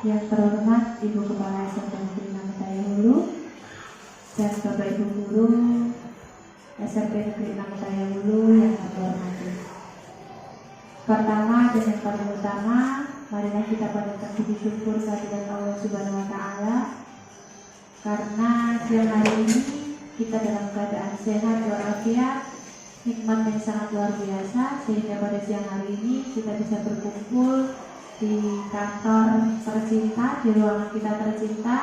Yang terhormat Ibu Kepala SMP Negeri 6 Mataya Hulu dan Bapak Ibu Guru SMP Negeri 6 Mataya Hulu yang kami hormati. Pertama dan yang paling utama, marilah kita panjatkan puji syukur kehadirat Allah Subhanahu wa Ta'ala, karena siang hari ini kita dalam keadaan sehat walafiat, nikmat yang sangat luar biasa, sehingga pada siang hari ini kita bisa berkumpul di kantor tercinta, di ruangan kita tercinta,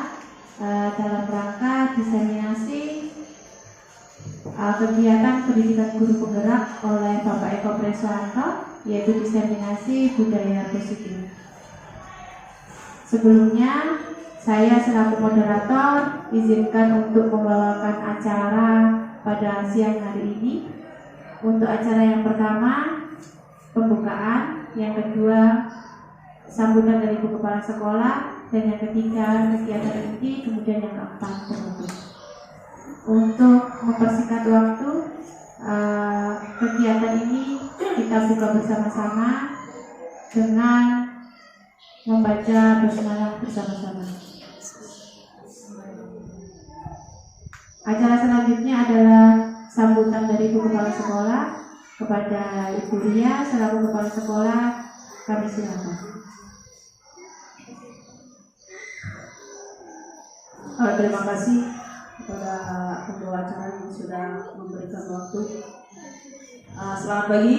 dalam rangka diseminasi kegiatan pendidikan guru penggerak oleh Bapak Eko Preswanto, yaitu diseminasi budaya positif. Sebelumnya, saya selaku moderator izinkan untuk membawakan acara pada siang hari ini. Untuk acara yang pertama, pembukaan, yang kedua, sambutan dari Ibu Kepala Sekolah, dan yang ketiga kegiatan inti, kemudian yang keempat penutup. Untuk mempersingkat waktu, kegiatan ini kita buka bersama-sama dengan membaca basmalah bersama-sama. Acara selanjutnya adalah sambutan dari Ibu Kepala Sekolah kepada Ibu Ria selaku Kepala Sekolah. Kami silakan. Terima kasih kepada pembawa acara yang sudah memberikan waktu. Selamat pagi.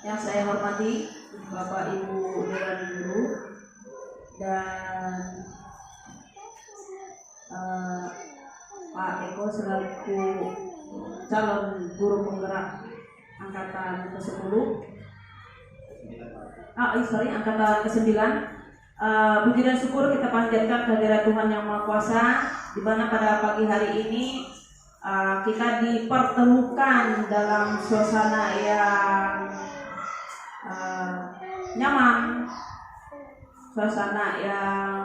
Yang saya hormati Bapak Ibu Dewan Guru dan Pak Eko selaku calon guru penggerak angkatan ke-10. Angkatan ke-9. Puji dan syukur kita panjatkan kehadirat Tuhan Yang Maha Kuasa, di mana pada pagi hari ini kita dipertemukan dalam suasana yang nyaman, suasana yang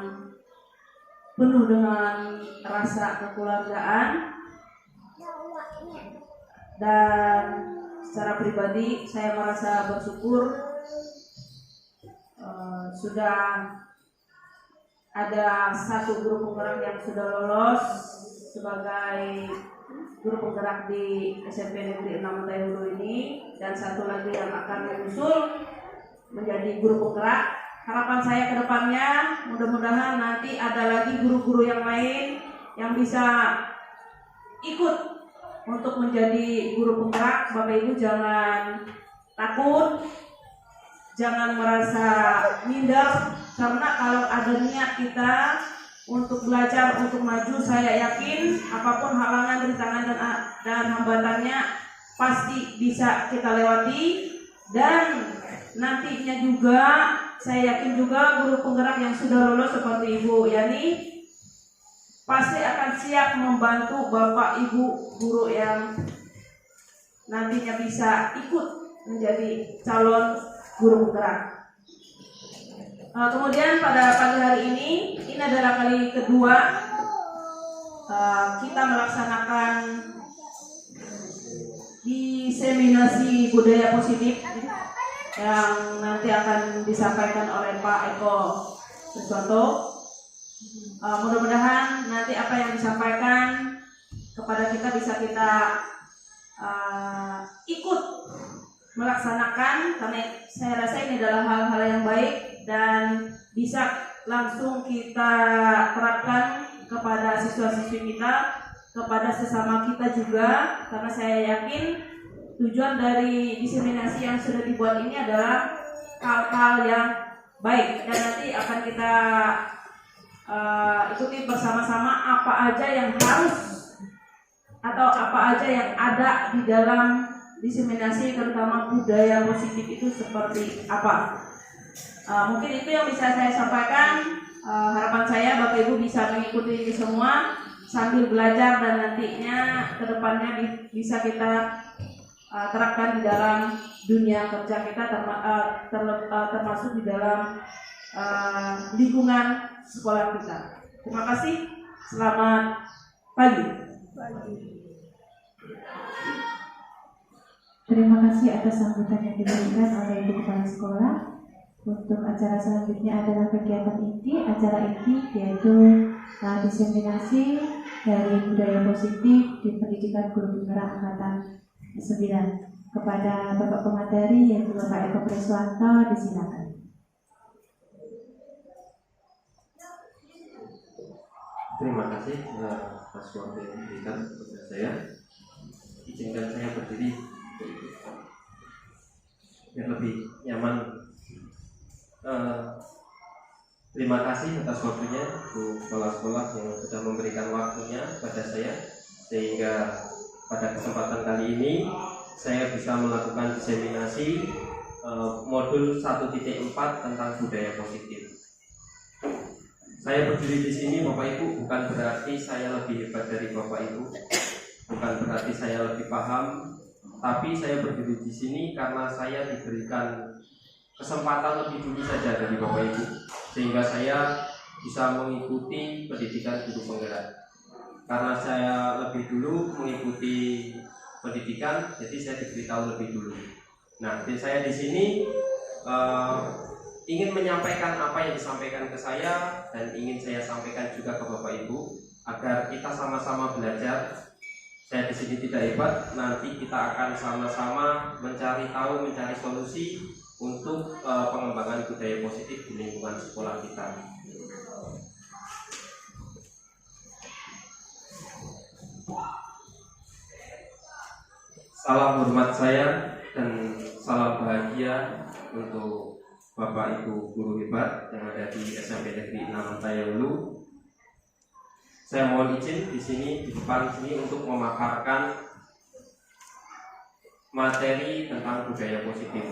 penuh dengan rasa kekeluargaan, dan secara pribadi saya merasa bersyukur sudah ada satu guru penggerak yang sudah lolos sebagai guru penggerak di SMP Negeri 6 Mataya Hulu ini, dan satu lagi yang akan menyusul menjadi guru penggerak. Harapan saya ke depannya, mudah-mudahan nanti ada lagi guru-guru yang lain yang bisa ikut untuk menjadi guru penggerak. Bapak Ibu jangan takut, jangan merasa minder, karena kalau ada niat kita untuk belajar, untuk maju, saya yakin apapun halangan, rintangan dan hambatannya pasti bisa kita lewati. Dan nantinya juga saya yakin juga guru penggerak yang sudah lulus seperti Ibu Yani pasti akan siap membantu Bapak Ibu guru yang nantinya bisa ikut menjadi calon guru penggerak. Kemudian pada pagi hari ini adalah kali kedua kita melaksanakan diseminasi budaya positif yang nanti akan disampaikan oleh Pak Eko Preswanto. Mudah-mudahan nanti apa yang disampaikan kepada kita bisa kita ikut melaksanakan, karena saya rasa ini adalah hal-hal yang baik dan bisa langsung kita terapkan kepada siswa-siswi kita, kepada sesama kita juga, karena saya yakin tujuan dari diseminasi yang sudah dibuat ini adalah hal-hal yang baik, dan nanti akan kita ikuti bersama-sama apa aja yang harus atau apa aja yang ada di dalam diseminasi, terutama budaya positif itu seperti apa. Mungkin itu yang bisa saya sampaikan. Harapan saya Bapak Ibu bisa mengikuti ini semua sambil belajar, dan nantinya kedepannya bisa kita terapkan di dalam dunia kerja kita, termasuk di dalam lingkungan sekolah kita. Terima kasih. Selamat pagi. Terima kasih atas sambutan yang diberikan oleh Ibu Kepala Sekolah. Untuk acara selanjutnya adalah kegiatan inti. Acara inti yaitu diseminasi dari budaya positif di pendidikan guru penggerak angkatan 9. Kepada Bapak Pemateri yaitu Bapak Eko Preswanto, disilakan. Terima kasih atas waktu yang diberikan kepada saya. Izinkan saya berdiri biar lebih nyaman. Terima kasih atas waktunya untuk sekolah-sekolah yang sudah memberikan waktunya kepada saya, sehingga pada kesempatan kali ini saya bisa melakukan diseminasi modul 1.4 tentang budaya positif. Saya berdiri di sini, Bapak Ibu, bukan berarti saya lebih hebat dari Bapak Ibu, bukan berarti saya lebih paham, tapi saya berdiri di sini karena saya diberikan kesempatan lebih dulu saja dari Bapak Ibu, sehingga saya bisa mengikuti pendidikan guru penggerak. Karena saya lebih dulu mengikuti pendidikan, jadi saya diberitahu lebih dulu. Nah, jadi saya di sini ingin menyampaikan apa yang disampaikan ke saya dan ingin saya sampaikan juga ke Bapak Ibu agar kita sama-sama belajar. Saya di sini tidak hebat, nanti kita akan sama-sama mencari tahu, mencari solusi untuk pengembangan budaya positif di lingkungan sekolah kita. Salam hormat saya dan salam bahagia untuk Bapak Ibu guru hebat yang ada di SMP Negeri 6 Tayahulu. Saya mohon izin di sini di depan sini untuk memaparkan materi tentang budaya positif.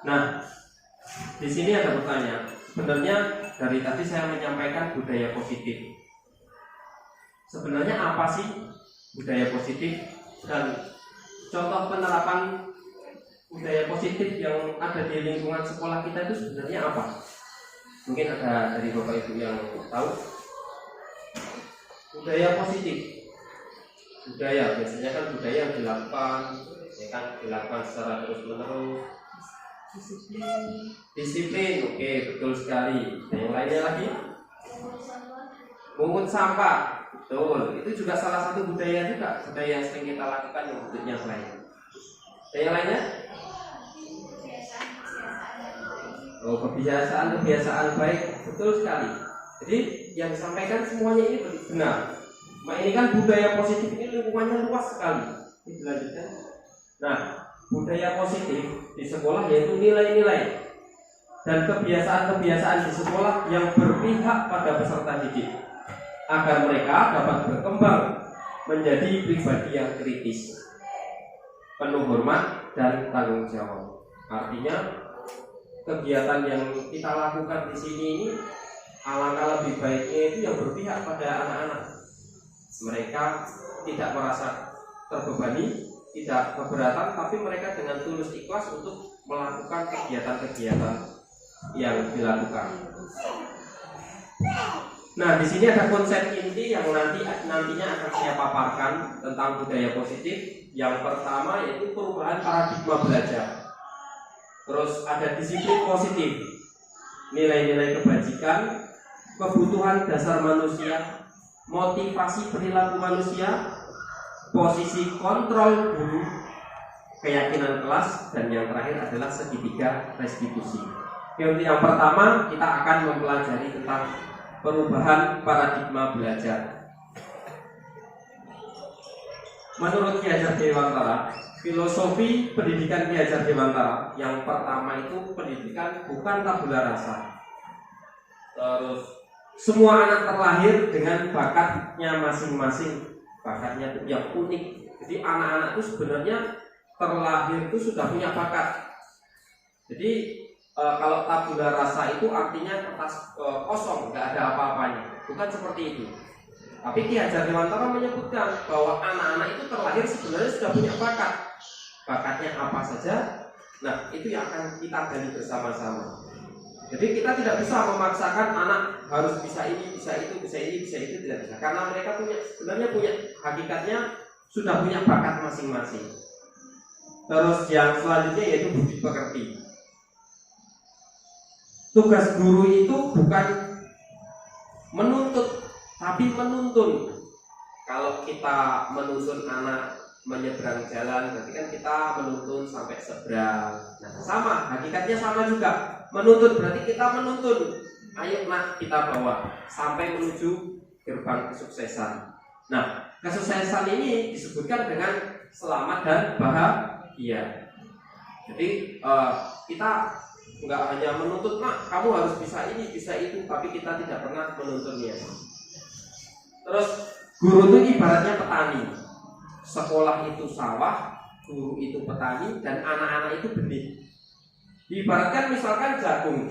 Nah, di sini ada pertanyaan. Sebenarnya dari tadi saya menyampaikan budaya positif. Sebenarnya apa sih budaya positif dan contoh penerapan budaya positif yang ada di lingkungan sekolah kita itu sebenarnya apa? Mungkin ada dari Bapak Ibu yang tahu. Budaya positif, budaya biasanya kan budaya yang dilakukan, ya kan, dilakukan secara terus menerus. Disiplin, oke, betul sekali. Dan yang lainnya lagi, pungut sampah, betul. Itu juga salah satu budaya juga, budaya yang sering kita lakukan yang bentuknya lain. Dan yang lainnya? Oh, kebiasaan baik, betul sekali. Jadi yang disampaikan semuanya ini benar. Nah, ini kan budaya positif ini lingkungannya luas sekali. Ini dilanjutkan. Nah, budaya positif di sekolah yaitu nilai-nilai dan kebiasaan-kebiasaan di sekolah yang berpihak pada peserta didik agar mereka dapat berkembang menjadi pribadi yang kritis, penuh hormat dan tanggung jawab. Artinya kegiatan yang kita lakukan di sini ini alangkah lebih baiknya itu yang berpihak pada anak-anak. Mereka tidak merasa terbebani, tidak keberatan, tapi mereka dengan tulus ikhlas untuk melakukan kegiatan-kegiatan yang dilakukan. Nah, di sini ada konsep inti yang nantinya akan saya paparkan tentang budaya positif. Yang pertama yaitu perubahan paradigma belajar. Terus ada disiplin positif, nilai-nilai kebajikan, kebutuhan dasar manusia, motivasi perilaku manusia, posisi kontrol guru, keyakinan kelas, dan yang terakhir adalah segitiga restitusi. Yang pertama kita akan mempelajari tentang perubahan paradigma belajar. Menurut Ki Hajar Dewantara, filosofi pendidikan Ki Hajar Dewantara yang pertama itu pendidikan bukan tabula rasa. Terus semua anak terlahir dengan bakatnya masing-masing, bakatnya itu yang unik. Jadi anak-anak itu sebenarnya terlahir itu sudah punya bakat. Jadi kalau tabula rasa itu artinya kertas kosong, nggak ada apa-apanya. Bukan seperti itu. Tapi Ki Hajar Dewantara menyebutkan bahwa anak-anak itu terlahir sebenarnya sudah punya bakat. Bakatnya apa saja, nah itu yang akan kita gali bersama-sama. Jadi kita tidak bisa memaksakan anak harus bisa ini, bisa itu, bisa ini, bisa itu, tidak bisa. Karena mereka sebenarnya punya hakikatnya sudah punya bakat masing-masing. Terus yang selanjutnya yaitu budi pekerti. Tugas guru itu bukan menuntut, tapi menuntun. Kalau kita menuntun anak menyeberang jalan, berarti kan kita menuntun sampai seberang. Nah, sama, hakikatnya sama juga. Menuntun berarti kita menuntun. Ayo nak, kita bawa sampai menuju gerbang kesuksesan. Nah, kesuksesan ini disebutkan dengan selamat dan bahagia. Jadi kita nggak hanya menuntut, nak kamu harus bisa ini, bisa itu, tapi kita tidak pernah menuntunnya. Terus guru itu ibaratnya petani. Sekolah itu sawah, guru itu petani, dan anak-anak itu benih. Diibaratkan misalkan jagung,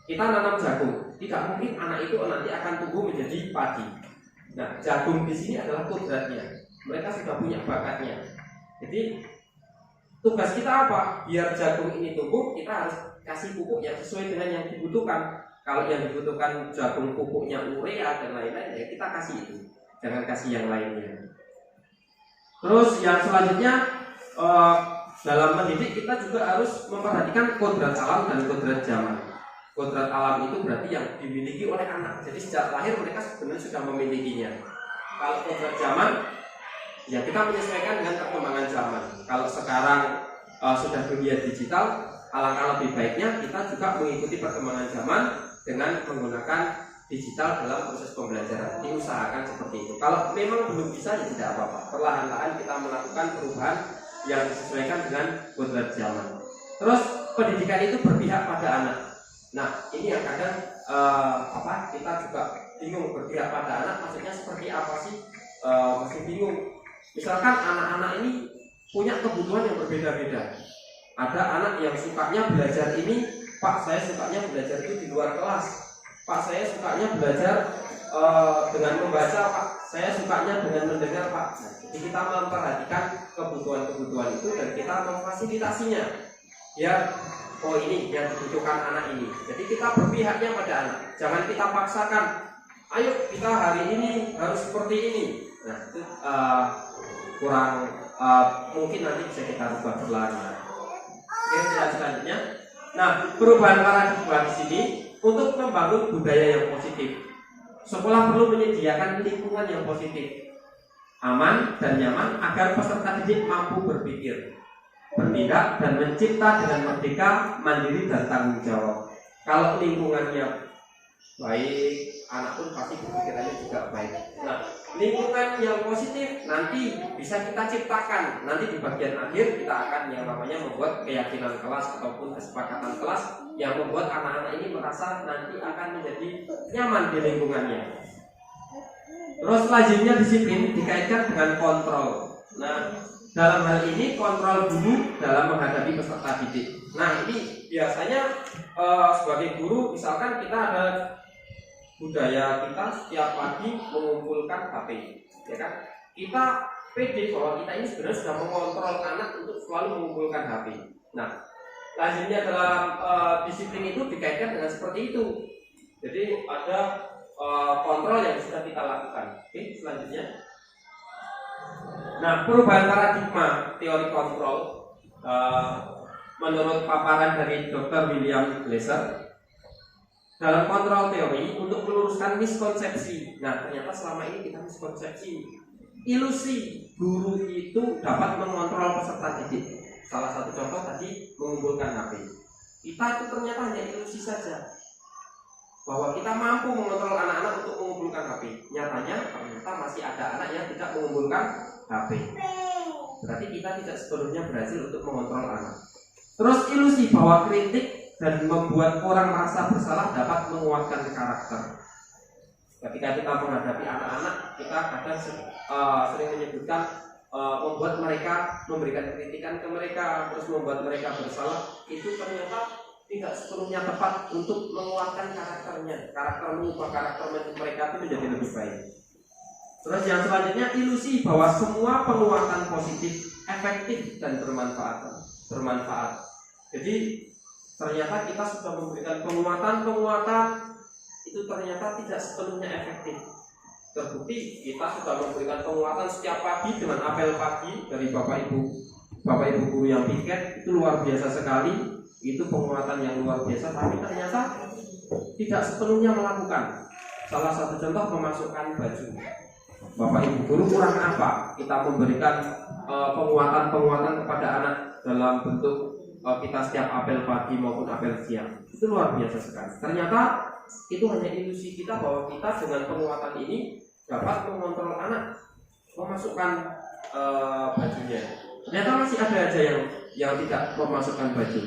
kita nanam jagung, tidak mungkin anak itu nanti akan tumbuh menjadi padi. Nah, jagung di sini adalah kodratnya. Mereka sudah punya bakatnya. Jadi tugas kita apa? Biar jagung ini tumbuh, kita harus kasih pupuk yang sesuai dengan yang dibutuhkan. Kalau yang dibutuhkan jagung pupuknya urea dan lain-lain, ya kita kasih itu. Jangan kasih yang lainnya. Terus yang selanjutnya dalam mendidik kita juga harus memperhatikan kodrat alam dan kodrat zaman. Kodrat alam itu berarti yang dimiliki oleh anak. Jadi sejak lahir mereka sebenarnya sudah memilikinya. Kalau kodrat zaman, ya kita menyesuaikan dengan perkembangan zaman. Kalau sekarang sudah dunia digital, alangkah lebih baiknya kita juga mengikuti perkembangan zaman dengan menggunakan digital dalam proses pembelajaran. Diusahakan seperti itu. Kalau memang belum bisa, ya tidak apa-apa. Perlahan-lahan kita melakukan perubahan yang disesuaikan dengan kodrat zaman. Terus pendidikan itu berpihak pada anak. Nah, ini yang kadang kita juga bingung, berpihak pada anak maksudnya seperti apa sih? Masih bingung. Misalkan anak-anak ini punya kebutuhan yang berbeda-beda. Ada anak yang sukanya belajar ini, Pak, saya sukanya belajar itu di luar kelas. Pak, saya sukanya belajar dengan membaca, Pak. Saya sukanya dengan mendengar, Pak. Nah, jadi kita memperhatikan kebutuhan-kebutuhan itu dan kita memfasilitasinya. Ya, oh ini yang dibutuhkan anak ini. Jadi kita berpihaknya pada anak. Jangan kita paksakan. Ayo kita hari ini harus seperti ini. Nah, itu kurang mungkin nanti bisa kita rubah perlahan. Oke, selanjutnya. Nah, perubahan paradigma di sini untuk membangun budaya yang positif. Sekolah perlu menyediakan lingkungan yang positif, aman dan nyaman agar peserta didik mampu berpikir, bertindak dan mencipta dengan merdeka, mandiri dan tanggung jawab. Kalau lingkungannya baik, anak pun pasti berpikirannya juga baik. Nah, lingkungan yang positif nanti bisa kita ciptakan. Nanti di bagian akhir kita akan yang namanya membuat keyakinan kelas ataupun kesepakatan kelas yang membuat anak-anak ini merasa nanti akan menjadi nyaman di lingkungannya. Terus selanjutnya disiplin dikaitkan dengan kontrol. Nah, dalam hal ini kontrol guru dalam menghadapi peserta didik. Nah, ini biasanya sebagai guru misalkan kita ada budaya kita setiap pagi mengumpulkan HP, ya kan? Kita pede bahwa kita ini sebenarnya sudah mengontrol anak untuk selalu mengumpulkan HP. Nah, lazimnya dalam disiplin itu dikaitkan dengan seperti itu. Jadi ada kontrol yang sudah kita lakukan. Oke, selanjutnya. Nah, perubahan paradigma teori kontrol menurut paparan dari Dr. William Glasser. Dalam kontrol teori untuk meluruskan miskonsepsi. Nah, ternyata selama ini kita miskonsepsi, ilusi guru itu dapat mengontrol peserta didik. Salah satu contoh tadi mengumpulkan HP. Kita itu ternyata hanya ilusi saja bahwa kita mampu mengontrol anak-anak untuk mengumpulkan HP. Nyatanya ternyata masih ada anak yang tidak mengumpulkan HP. Berarti kita tidak sepenuhnya berhasil untuk mengontrol anak. Terus ilusi bahwa kritik dan membuat orang merasa bersalah dapat menguatkan karakter. Ketika kita menghadapi anak-anak, kita kadang sering menyebutkan membuat mereka memberikan kritikan ke mereka, terus membuat mereka bersalah, itu ternyata tidak sepenuhnya tepat untuk menguatkan karakternya. Karakter mengubah karakter mereka itu menjadi lebih baik. Terus yang selanjutnya ilusi bahwa semua penguatan positif efektif dan bermanfaat. Jadi ternyata kita sudah memberikan penguatan itu ternyata tidak sepenuhnya efektif. Terbukti kita sudah memberikan penguatan setiap pagi dengan apel pagi dari Bapak Ibu Bapak Ibu guru yang piket itu luar biasa sekali, itu penguatan yang luar biasa, tapi ternyata tidak sepenuhnya melakukan. Salah satu contoh memasukkan baju. Bapak Ibu guru kurang apa? Kita memberikan penguatan kepada anak dalam bentuk kita setiap apel pagi maupun apel siang. Itu luar biasa sekali. Ternyata itu hanya ilusi kita bahwa kita dengan penguatan ini dapat mengontrol anak, memasukkan bajunya. Ternyata masih ada aja yang tidak memasukkan baju.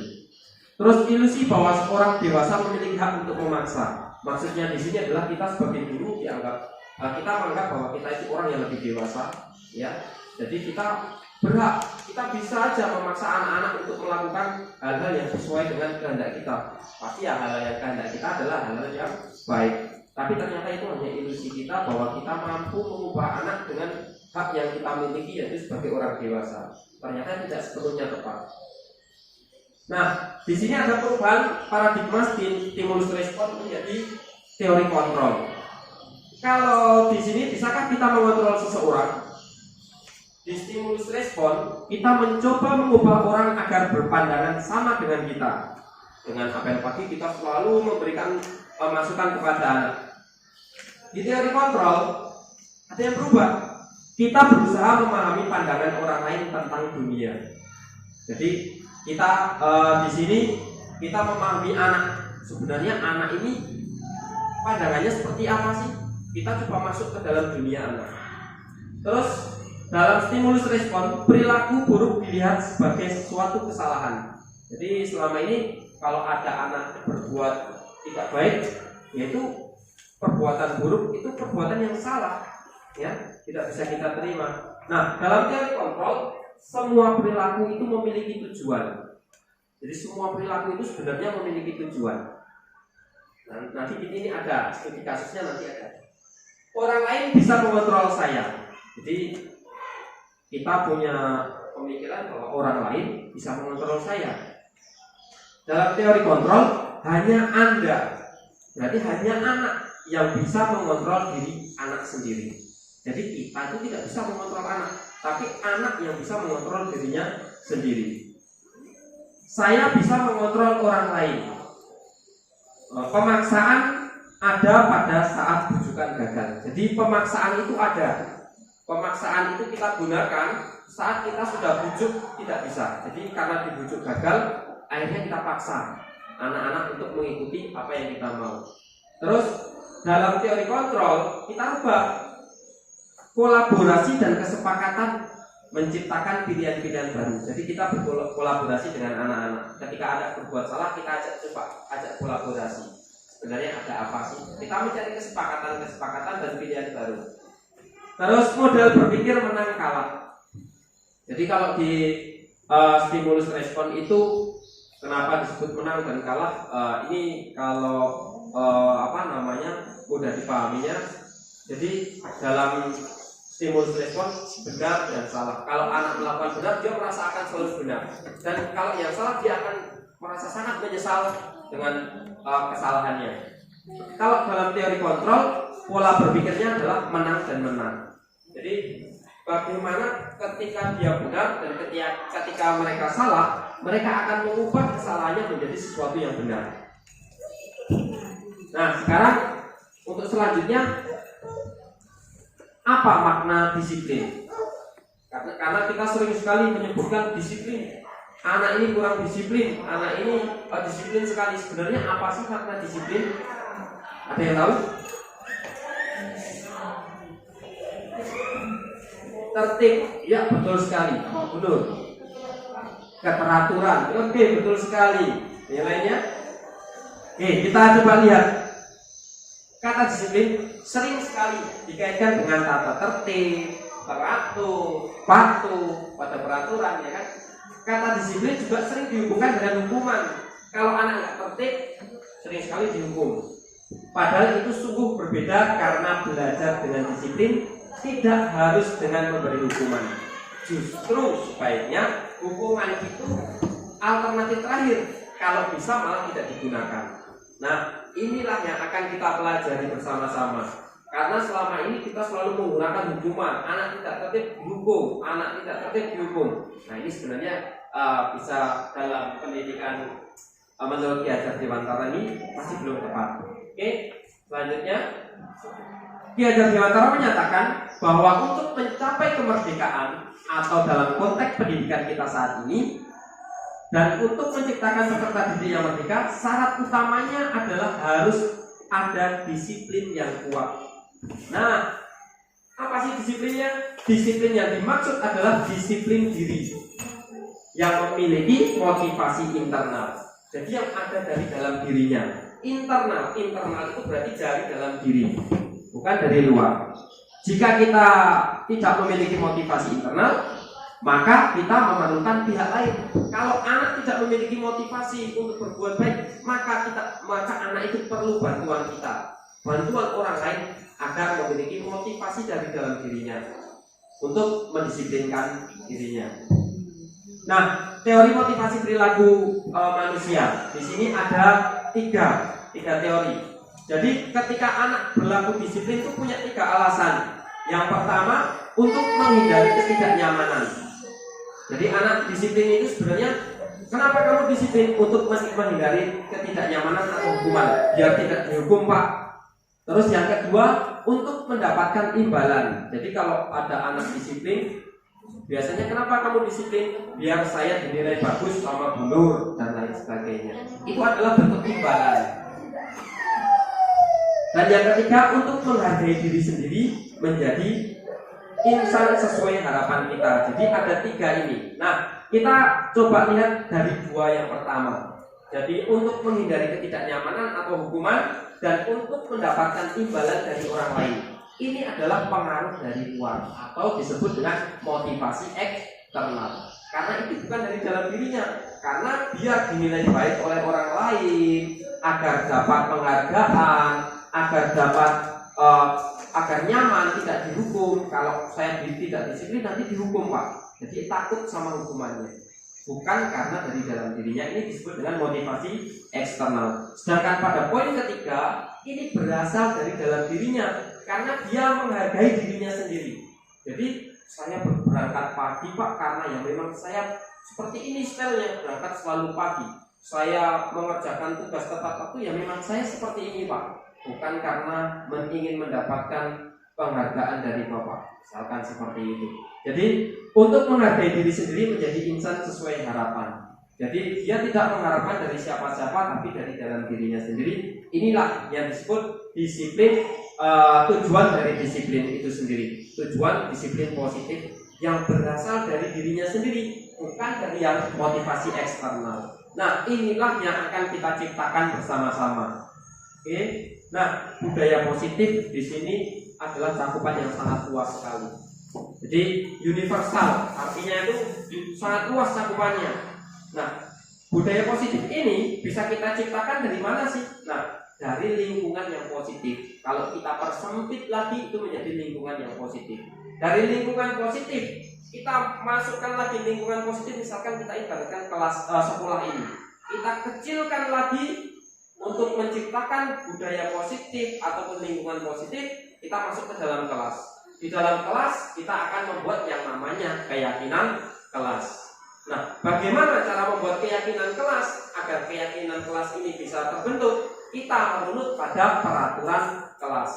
Terus ilusi bahwa seorang dewasa memiliki hak untuk memaksa. Maksudnya di sini adalah kita sebagai guru kita menganggap bahwa kita itu orang yang lebih dewasa, ya. Jadi kita berhak, kita bisa aja memaksa anak-anak untuk melakukan hal-hal yang sesuai dengan kehendak kita. Pasti ya hal-hal yang kehendak kita adalah hal-hal yang baik. Tapi ternyata itu hanya ilusi kita bahwa kita mampu mengubah anak dengan hak yang kita miliki, yaitu sebagai orang dewasa. Ternyata tidak sepenuhnya tepat. Nah, di sini ada perubahan paradigma stimulus respon menjadi teori kontrol. Kalau di sini bisakah kita mengontrol seseorang? Di stimulus respon, kita mencoba mengubah orang agar berpandangan sama dengan kita. Dengan apel pagi kita selalu memberikan masukan kepada anak. Di teori kontrol, ada yang berubah. Kita berusaha memahami pandangan orang lain tentang dunia. Jadi kita di sini kita memahami anak. Sebenarnya anak ini pandangannya seperti apa sih? Kita coba masuk ke dalam dunia anak. Terus dalam stimulus respon, perilaku buruk dilihat sebagai sesuatu kesalahan. Jadi selama ini kalau ada anak berbuat tidak baik, yaitu perbuatan buruk, itu perbuatan yang salah, ya, tidak bisa kita terima. Nah, dalam teori kontrol, semua perilaku itu memiliki tujuan. Jadi semua perilaku itu sebenarnya memiliki tujuan. Nah, nanti ini ada studi kasusnya, nanti ada. Orang lain bisa mengontrol saya. Jadi kita punya pemikiran bahwa orang lain bisa mengontrol saya. Dalam teori kontrol, hanya Anda, berarti hanya anak yang bisa mengontrol diri anak sendiri. Jadi kita itu tidak bisa mengontrol anak, tapi anak yang bisa mengontrol dirinya sendiri. Saya bisa mengontrol orang lain. Pemaksaan ada pada saat bujukan gagal. Jadi pemaksaan itu ada. Pemaksaan itu kita gunakan saat kita sudah bujuk tidak bisa. Jadi karena dibujuk gagal, akhirnya kita paksa anak-anak untuk mengikuti apa yang kita mau. Terus dalam teori kontrol kita rubah kolaborasi dan kesepakatan menciptakan pilihan-pilihan baru. Jadi kita berkolaborasi dengan anak-anak. Ketika ada berbuat salah, kita ajak kolaborasi. Sebenarnya ada apa sih? Kita mencari kesepakatan dan pilihan baru. Terus model berpikir menang kalah. Jadi kalau di stimulus respon itu kenapa disebut menang dan kalah? Ini kalau mudah dipahaminya. Jadi dalam stimulus respon benar dan salah. Kalau anak melakukan benar, dia merasa akan selalu benar. Dan kalau yang salah, dia akan merasa sangat menyesal dengan kesalahannya. Kalau dalam teori kontrol, pola berpikirnya adalah menang dan menang. Jadi bagaimana ketika dia benar dan ketika mereka salah, mereka akan mengubah kesalahannya menjadi sesuatu yang benar. Nah, sekarang untuk selanjutnya, apa makna disiplin? Karena kita sering sekali menyebutkan disiplin. Anak ini kurang disiplin, anak ini disiplin sekali. Sebenarnya apa sih makna disiplin? Ada yang tahu? Tertib, ya betul sekali. Betul. Keteraturan, oke betul sekali. Yang lainnya? Oke, kita coba lihat. Kata disiplin sering sekali dikaitkan dengan tata tertib, teratur, patuh pada peraturan, ya kan? Kata disiplin juga sering dihubungkan dengan hukuman. Kalau anak nggak tertib, sering sekali dihukum. Padahal itu sungguh berbeda karena belajar dengan disiplin tidak harus dengan memberi hukuman. Justru sebaiknya hukuman itu alternatif terakhir. Kalau bisa malah tidak digunakan. Nah, inilah yang akan kita pelajari bersama-sama. Karena selama ini kita selalu menggunakan hukuman, anak tidak tertib dihukum, anak tidak tertib dihukum. Nah ini sebenarnya bisa dalam pendidikan menurut Ki Hajar Dewantara ini masih belum tepat. Oke, selanjutnya Ki Hajar Dewantara menyatakan bahwa untuk mencapai kemerdekaan atau dalam konteks pendidikan kita saat ini dan untuk menciptakan peserta didik yang merdeka, syarat utamanya adalah harus ada disiplin yang kuat. Nah, apa sih disiplinnya? Disiplin yang dimaksud adalah disiplin diri yang memiliki motivasi internal. Jadi yang ada dari dalam dirinya. Internal itu berarti dari dalam diri, bukan dari luar. Jika kita tidak memiliki motivasi internal, maka kita memerlukan pihak lain. Kalau anak tidak memiliki motivasi untuk berbuat baik, maka anak itu perlu bantuan kita, bantuan orang lain agar memiliki motivasi dari dalam dirinya untuk mendisiplinkan dirinya. Nah, teori motivasi perilaku manusia di sini ada tiga teori. Jadi ketika anak berlaku disiplin itu punya 3 alasan. Yang pertama, untuk menghindari ketidaknyamanan. Jadi anak disiplin itu sebenarnya, kenapa kamu disiplin? Untuk menghindari ketidaknyamanan atau hukuman, biar tidak dihukum Pak. Terus yang kedua, untuk mendapatkan imbalan. Jadi kalau ada anak disiplin, biasanya kenapa kamu disiplin? Biar saya dinilai bagus sama Bu Nur dan lain sebagainya. Itu adalah bentuk imbalan. Dan yang ketiga, untuk menghargai diri sendiri menjadi insan sesuai harapan kita. Jadi ada 3 ini. Nah, kita coba lihat dari 2 yang pertama. Jadi untuk menghindari ketidaknyamanan atau hukuman dan untuk mendapatkan imbalan dari orang lain. Ini adalah pengaruh dari luar atau disebut dengan motivasi eksternal. Karena itu bukan dari dalam dirinya. Karena biar dinilai baik oleh orang lain, agar dapat penghargaan, agar nyaman, tidak dihukum. Kalau saya tidak disiplin nanti dihukum Pak. Jadi takut sama hukumannya. Bukan karena dari dalam dirinya. Ini disebut dengan motivasi eksternal. Sedangkan pada poin ketiga, ini berasal dari dalam dirinya karena dia menghargai dirinya sendiri. Jadi saya berangkat pagi Pak karena yang memang saya seperti ini stylenya, berangkat selalu pagi. Saya mengerjakan tugas tepat waktu, ya memang saya seperti ini Pak. Bukan karena ingin mendapatkan penghargaan dari Bapak, misalkan seperti itu. Jadi untuk menghargai diri sendiri menjadi insan sesuai harapan. Jadi dia tidak mengharapkan dari siapa-siapa, tapi dari dalam dirinya sendiri. Inilah yang disebut disiplin. Tujuan dari disiplin itu sendiri, tujuan disiplin positif yang berasal dari dirinya sendiri, bukan dari yang motivasi eksternal. Nah, inilah yang akan kita ciptakan bersama-sama. Oke. Nah, budaya positif di sini adalah cakupan yang sangat luas sekali. Jadi universal, artinya itu sangat luas cakupannya. Nah, budaya positif ini bisa kita ciptakan dari mana sih? Nah, dari lingkungan yang positif. Kalau kita persempit lagi itu menjadi lingkungan yang positif. Dari lingkungan positif kita masukkan lagi lingkungan positif, misalkan kita ibaratkan kelas sekolah ini. Kita kecilkan lagi untuk menciptakan budaya positif ataupun lingkungan positif, kita masuk ke dalam kelas. Di dalam kelas kita akan membuat yang namanya keyakinan kelas. Nah, bagaimana cara membuat keyakinan kelas agar keyakinan kelas ini bisa terbentuk? Kita menurut pada peraturan kelas.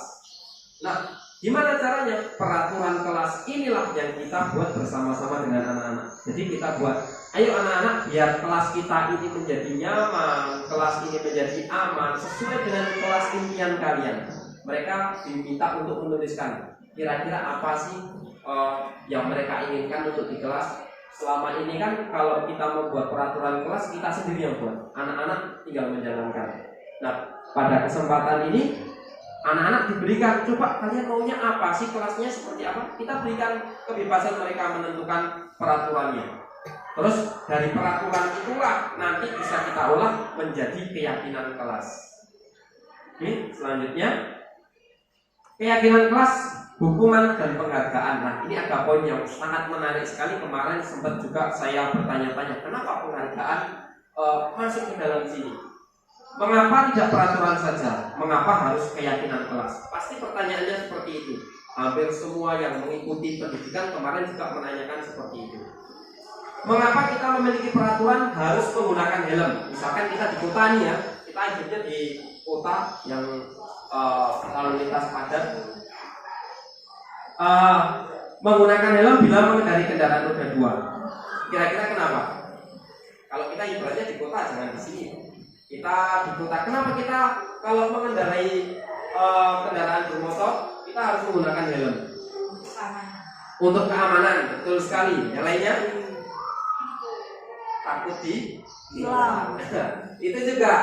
Nah, gimana caranya? Peraturan kelas inilah yang kita buat bersama-sama dengan anak-anak. Jadi kita buat, ayo anak-anak, biar kelas kita ini menjadi nyaman, kelas ini menjadi aman, sesuai dengan kelas impian kalian. Mereka diminta untuk menuliskan kira-kira apa sih yang mereka inginkan untuk di kelas. Selama ini kan kalau kita membuat peraturan kelas, kita sendiri yang buat, anak-anak tinggal menjalankan. Nah, pada kesempatan ini anak-anak diberikan, coba kalian maunya apa sih, kelasnya seperti apa? Kita berikan kebebasan mereka menentukan peraturannya. Terus dari peraturan itulah nanti bisa kita olah menjadi keyakinan kelas. Oke, selanjutnya keyakinan kelas, hukuman dan penghargaan. Nah, ini ada poin yang sangat menarik sekali. Kemarin sempat juga saya bertanya-tanya, kenapa penghargaan masuk ke dalam sini? Mengapa tidak peraturan saja? Mengapa harus keyakinan kelas? Pasti pertanyaannya seperti itu. Hampir semua yang mengikuti pendidikan kemarin juga menanyakan seperti itu. Mengapa kita memiliki peraturan harus menggunakan helm? Misalkan kita di kota nih ya, kita hidupnya di kota yang lalu lintas padat. Menggunakan helm bila mengendarai kendaraan roda 2. Kira-kira kenapa? Kalau kita ibaratnya di kota, jangan di sini. Kita di kota, kenapa kita kalau mengendarai kendaraan bermotor kita harus menggunakan helm? Untuk keamanan, betul sekali. Yang lainnya? Takut ditilang. Itu juga.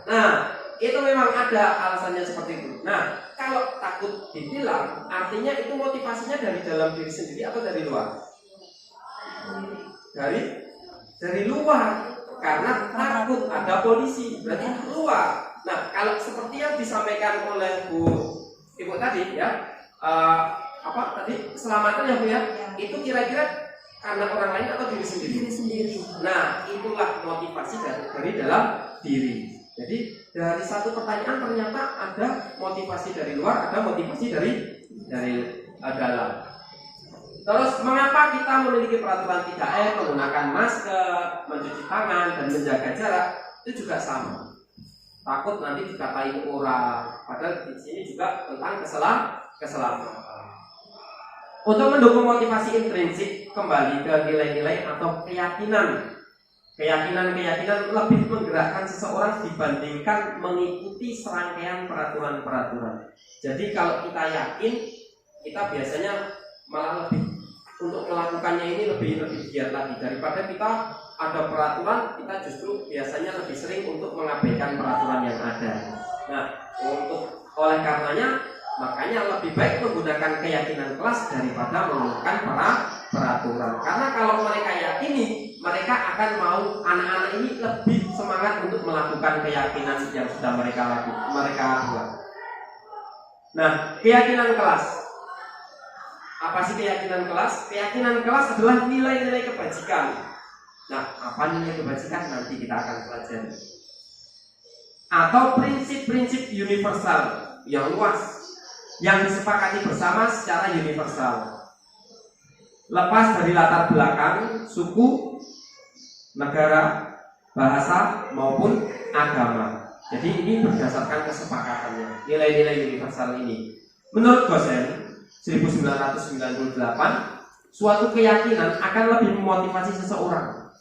Nah, itu memang ada alasannya seperti itu. Nah, kalau takut ditilang, artinya itu motivasinya dari dalam diri sendiri atau dari luar? Dari luar. Karena takut ada polisi, berarti luar. Nah, kalau seperti yang disampaikan oleh Ibu tadi ya, keselamatan ya Bu ya, itu kira-kira karena orang lain atau diri sendiri? Nah, itulah motivasi dari dalam diri. Jadi dari satu pertanyaan ternyata ada motivasi dari luar, ada motivasi dari dalam. Terus mengapa kita memiliki peraturan 3M, menggunakan masker, mencuci tangan dan menjaga jarak? Itu juga sama. Takut nanti dikatain orang. Padahal di sini juga tentang keselamatan. Untuk mendukung motivasi intrinsik, kembali ke nilai-nilai atau keyakinan. Keyakinan lebih menggerakkan seseorang dibandingkan mengikuti serangkaian peraturan-peraturan. Jadi kalau kita yakin, kita biasanya malah lebih untuk melakukannya ini lebih giat lagi daripada kita ada peraturan, kita justru biasanya lebih sering untuk mengabaikan peraturan yang ada. Nah, oleh karenanya makanya lebih baik menggunakan keyakinan kelas daripada menggunakan peraturan. Karena kalau mereka yakini, mereka akan mau anak-anak ini lebih semangat untuk melakukan keyakinan yang sudah mereka buat. Nah, keyakinan kelas. Apa sih keyakinan kelas? Keyakinan kelas adalah nilai-nilai kebajikan. Nah, apa nilai kebajikan? Nanti kita akan pelajari. Atau prinsip-prinsip universal yang luas, yang disepakati bersama secara universal, lepas dari latar belakang, suku, negara, bahasa, maupun agama. Jadi ini berdasarkan kesepakatannya, nilai-nilai universal ini. Menurut Gosen 1998, suatu keyakinan akan lebih memotivasi seseorang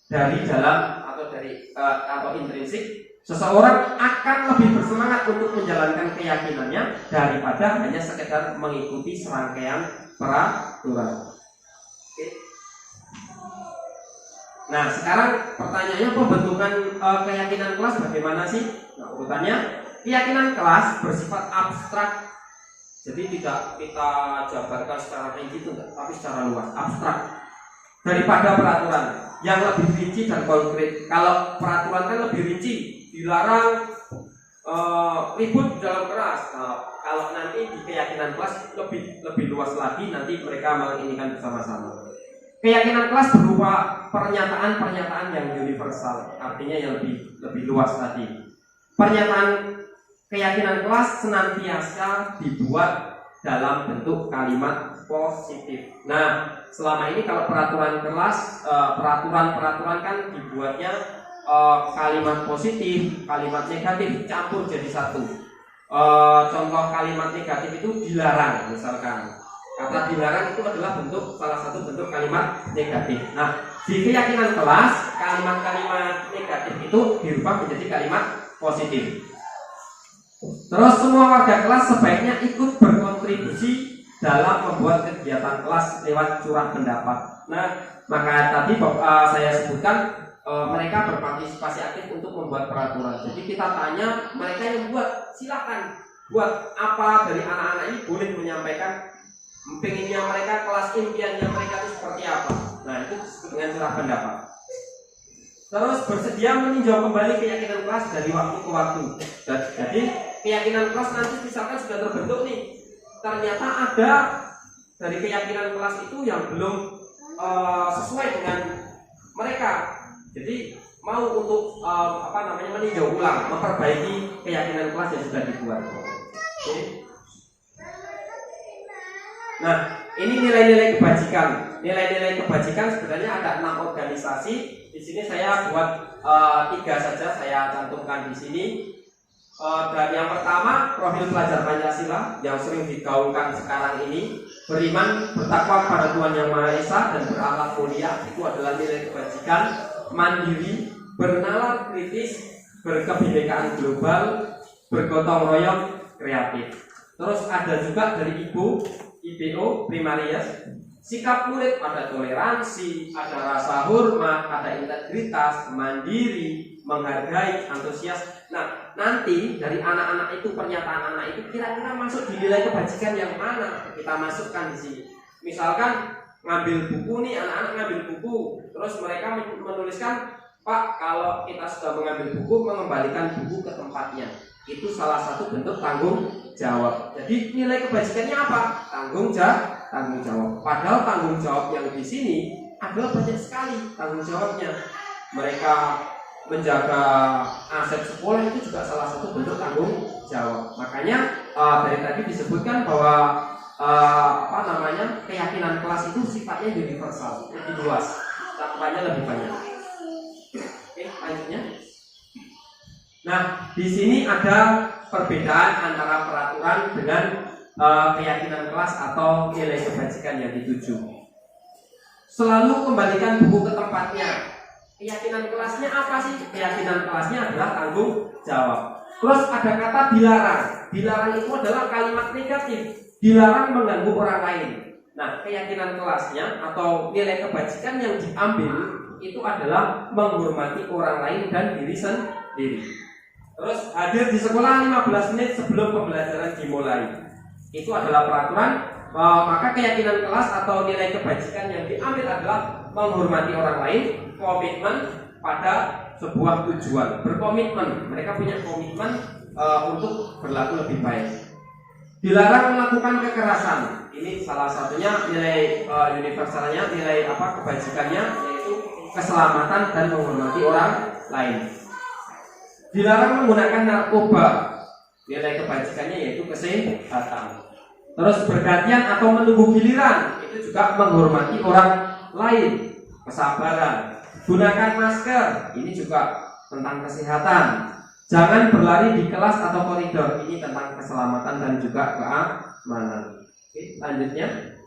dari dalam atau intrinsik. Seseorang akan lebih bersemangat untuk menjalankan keyakinannya daripada hanya sekedar mengikuti serangkaian peraturan. Oke. Nah, sekarang pertanyaannya, pembentukan keyakinan kelas bagaimana sih? Nah, urutannya, keyakinan kelas bersifat abstrak. Jadi tidak kita jabarkan secara rinci itu, tapi secara luas, abstrak. Daripada peraturan yang lebih rinci dan konkret. Kalau peraturan kan lebih rinci, dilarang ribut di dalam kelas. Nah, kalau nanti di keyakinan kelas lebih luas lagi, nanti mereka menginginkan bersama-sama. Keyakinan kelas berupa pernyataan-pernyataan yang universal, artinya yang lebih luas tadi. Pernyataan keyakinan kelas senantiasa dibuat dalam bentuk kalimat positif. Nah, selama ini kalau peraturan kelas, peraturan kan dibuatnya kalimat positif, kalimat negatif campur jadi satu. Contoh kalimat negatif itu dilarang, misalkan. Kata dilarang itu adalah salah satu bentuk kalimat negatif. Nah, di keyakinan kelas, kalimat-kalimat negatif itu dirubah menjadi kalimat positif. Terus semua warga kelas sebaiknya ikut berkontribusi dalam membuat kegiatan kelas lewat curah pendapat. Nah, maka tadi saya sebutkan mereka berpartisipasi aktif untuk membuat peraturan. Jadi kita tanya mereka yang buat, silakan buat apa dari anak-anak ini boleh menyampaikan pengennya mereka, kelas impiannya mereka itu seperti apa. Nah, itu disebut dengan curah pendapat. Terus bersedia meninjau kembali keyakinan kelas dari waktu ke waktu. Jadi keyakinan kelas nanti misalkan sudah terbentuk nih, ternyata ada dari keyakinan kelas itu yang belum sesuai dengan mereka. Jadi mau untuk meninjau ulang, memperbaiki keyakinan kelas yang sudah dibuat. Oke. Nah, ini nilai-nilai kebajikan. Nilai-nilai kebajikan sebenarnya ada 6 organisasi. Di sini saya buat 3 saja saya cantumkan di sini. Dan yang pertama, profil pelajar Pancasila yang sering digaungkan sekarang ini, beriman, bertakwa kepada Tuhan Yang Maha Esa dan berakhlak mulia. Itu adalah nilai kebajikan. Mandiri, bernalar kritis, berkebinekaan global, bergotong royong, kreatif. Terus ada juga dari IBO Primarius, sikap murid pada toleransi, ada rasa hormat, ada integritas, mandiri, menghargai, antusias. Nah, nanti dari anak-anak itu, pernyataan anak itu kira-kira masuk di nilai kebajikan yang mana kita masukkan di sini. Misalkan ngambil buku nih, anak-anak ngambil buku, terus mereka menuliskan, Pak, kalau kita sudah mengambil buku, mengembalikan buku ke tempatnya. Itu salah satu bentuk tanggung jawab. Jadi nilai kebajikannya apa? Tanggung jawab. Padahal tanggung jawab yang di sini adalah banyak sekali tanggung jawabnya. Mereka menjaga aset sekolah itu juga salah satu bentuk tanggung jawab. Makanya dari tadi disebutkan bahwa keyakinan kelas itu sifatnya universal, lebih luas, cakupannya lebih banyak. Oke, lanjutnya. Nah, di sini ada perbedaan antara peraturan dengan keyakinan kelas atau nilai kebajikan yang dituju. Selalu kembalikan buku ke tempatnya. Keyakinan kelasnya apa sih? Keyakinan kelasnya adalah tanggung jawab. Terus ada kata dilarang. Dilarang itu adalah kalimat negatif. Dilarang mengganggu orang lain. Nah, keyakinan kelasnya atau nilai kebajikan yang diambil itu adalah menghormati orang lain dan diri sendiri. Terus hadir di sekolah 15 menit sebelum pembelajaran dimulai. Itu adalah peraturan. Maka keyakinan kelas atau nilai kebajikan yang diambil adalah menghormati orang lain, komitmen pada sebuah tujuan, berkomitmen. Mereka punya komitmen untuk berlaku lebih baik. Dilarang melakukan kekerasan. Ini salah satunya nilai universalnya, nilai kebajikannya, yaitu keselamatan dan menghormati orang lain. Dilarang menggunakan narkoba. Nilai kebajikannya yaitu kesehatan. Terus bergantian atau menunggu giliran, itu juga menghormati orang lain, kesabaran. Gunakan masker, ini juga tentang kesehatan. Jangan berlari di kelas atau koridor, ini tentang keselamatan dan juga keamanan. Oke, lanjutnya.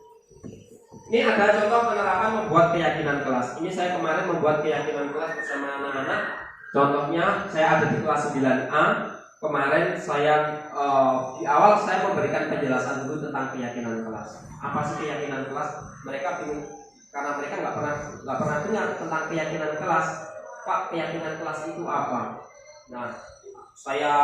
Ini ada contoh penerapan membuat keyakinan kelas. Ini saya kemarin membuat keyakinan kelas bersama anak-anak. Contohnya saya ada di kelas 9A. Kemarin saya di awal saya memberikan penjelasan dulu tentang keyakinan kelas. Apa sih keyakinan kelas? Mereka bingung karena mereka nggak pernah dengar tentang keyakinan kelas. Pak, keyakinan kelas itu apa? Nah, saya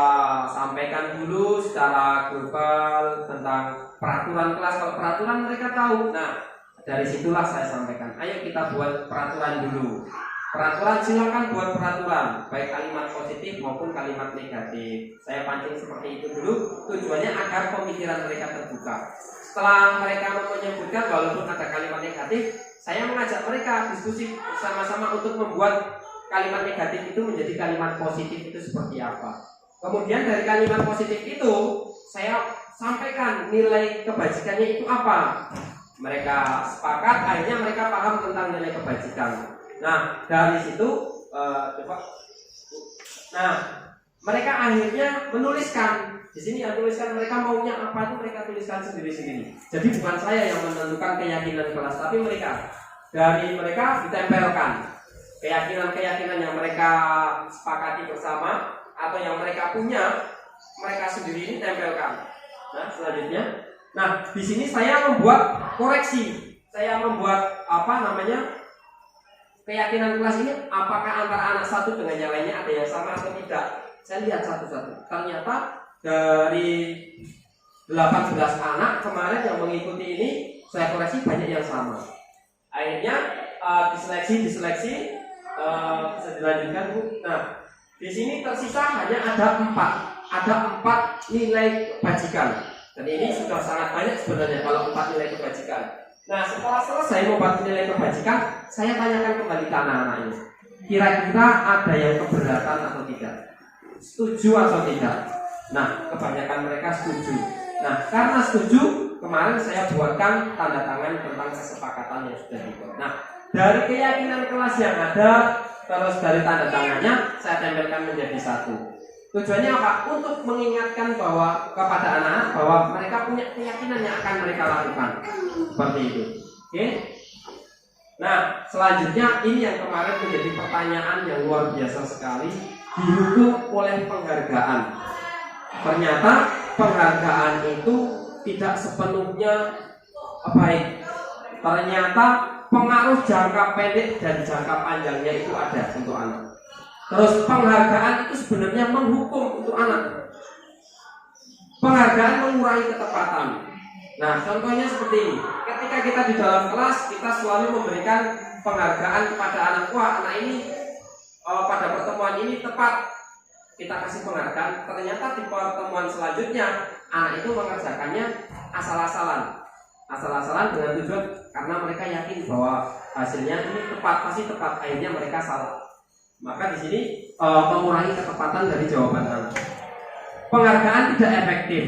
sampaikan dulu secara global tentang peraturan kelas. Kalau peraturan mereka tahu. Nah, dari situlah saya sampaikan. Ayo kita buat peraturan dulu. Peraturan, silakan buat peraturan, baik kalimat positif maupun kalimat negatif. Saya pancing seperti itu dulu, tujuannya agar pemikiran mereka terbuka. Setelah mereka menyebutkan walaupun ada kalimat negatif, saya mengajak mereka diskusi bersama-sama untuk membuat kalimat negatif itu menjadi kalimat positif itu seperti apa. Kemudian dari kalimat positif itu, saya sampaikan nilai kebajikannya itu apa. Mereka sepakat, akhirnya mereka paham tentang nilai kebajikan. Nah, dari situ mereka akhirnya menuliskan. Di sini yang tuliskan mereka maunya apa itu mereka tuliskan sendiri-sendiri. Jadi bukan saya yang menentukan keyakinan kelas, tapi mereka. Dari mereka ditempelkan keyakinan-keyakinan yang mereka sepakati bersama atau yang mereka punya, mereka sendiri ini tempelkan. Nah, selanjutnya, di sini saya membuat koreksi. Saya membuat keyakinan kelas ini apakah antara anak satu dengan yang lainnya ada yang sama atau tidak. Saya lihat satu-satu. Ternyata dari 18 anak kemarin yang mengikuti ini saya koreksi banyak yang sama. Akhirnya diseleksi bisa dilanjutkan Bu. Nah, di sini tersisa hanya ada 4 nilai kebajikan. Dan ini sudah sangat banyak sebenarnya kalau 4 nilai kebajikan. Nah, setelah selesai membuat nilai kebajikan, saya tanyakan kembali ke anak-anak ini. kira-kira ada yang keberatan atau tidak, setuju atau tidak. Nah, kebanyakan mereka setuju. Nah, karena setuju, kemarin saya buatkan tanda tangan tentang kesepakatan yang sudah dibuat. Nah, dari keyakinan kelas yang ada, terus dari tanda tangannya, saya tempelkan menjadi satu. Tujuannya apa? Untuk mengingatkan bahwa kepada anak-anak bahwa mereka punya keyakinan yang akan mereka lakukan. Seperti itu. Oke? Nah, selanjutnya ini yang kemarin menjadi pertanyaan yang luar biasa sekali, didukung oleh penghargaan. Ternyata penghargaan itu tidak sepenuhnya baik. Ternyata pengaruh jangka pendek dan jangka panjangnya itu ada untuk anak. Terus penghargaan itu sebenarnya menghukum untuk anak. Penghargaan mengurangi ketepatan. Nah, contohnya seperti ini. Ketika kita di dalam kelas, kita selalu memberikan penghargaan kepada anak. Wah, anak ini pada pertemuan ini tepat. Kita kasih penghargaan. Ternyata di pertemuan selanjutnya, anak itu mengerjakannya asal-asalan. Asal-asalan dengan tujuan karena mereka yakin bahwa hasilnya ini tepat, pasti tepat. Akhirnya mereka salah. Maka di sini mengurangi ketepatan dari jawaban anak. Penghargaan tidak efektif.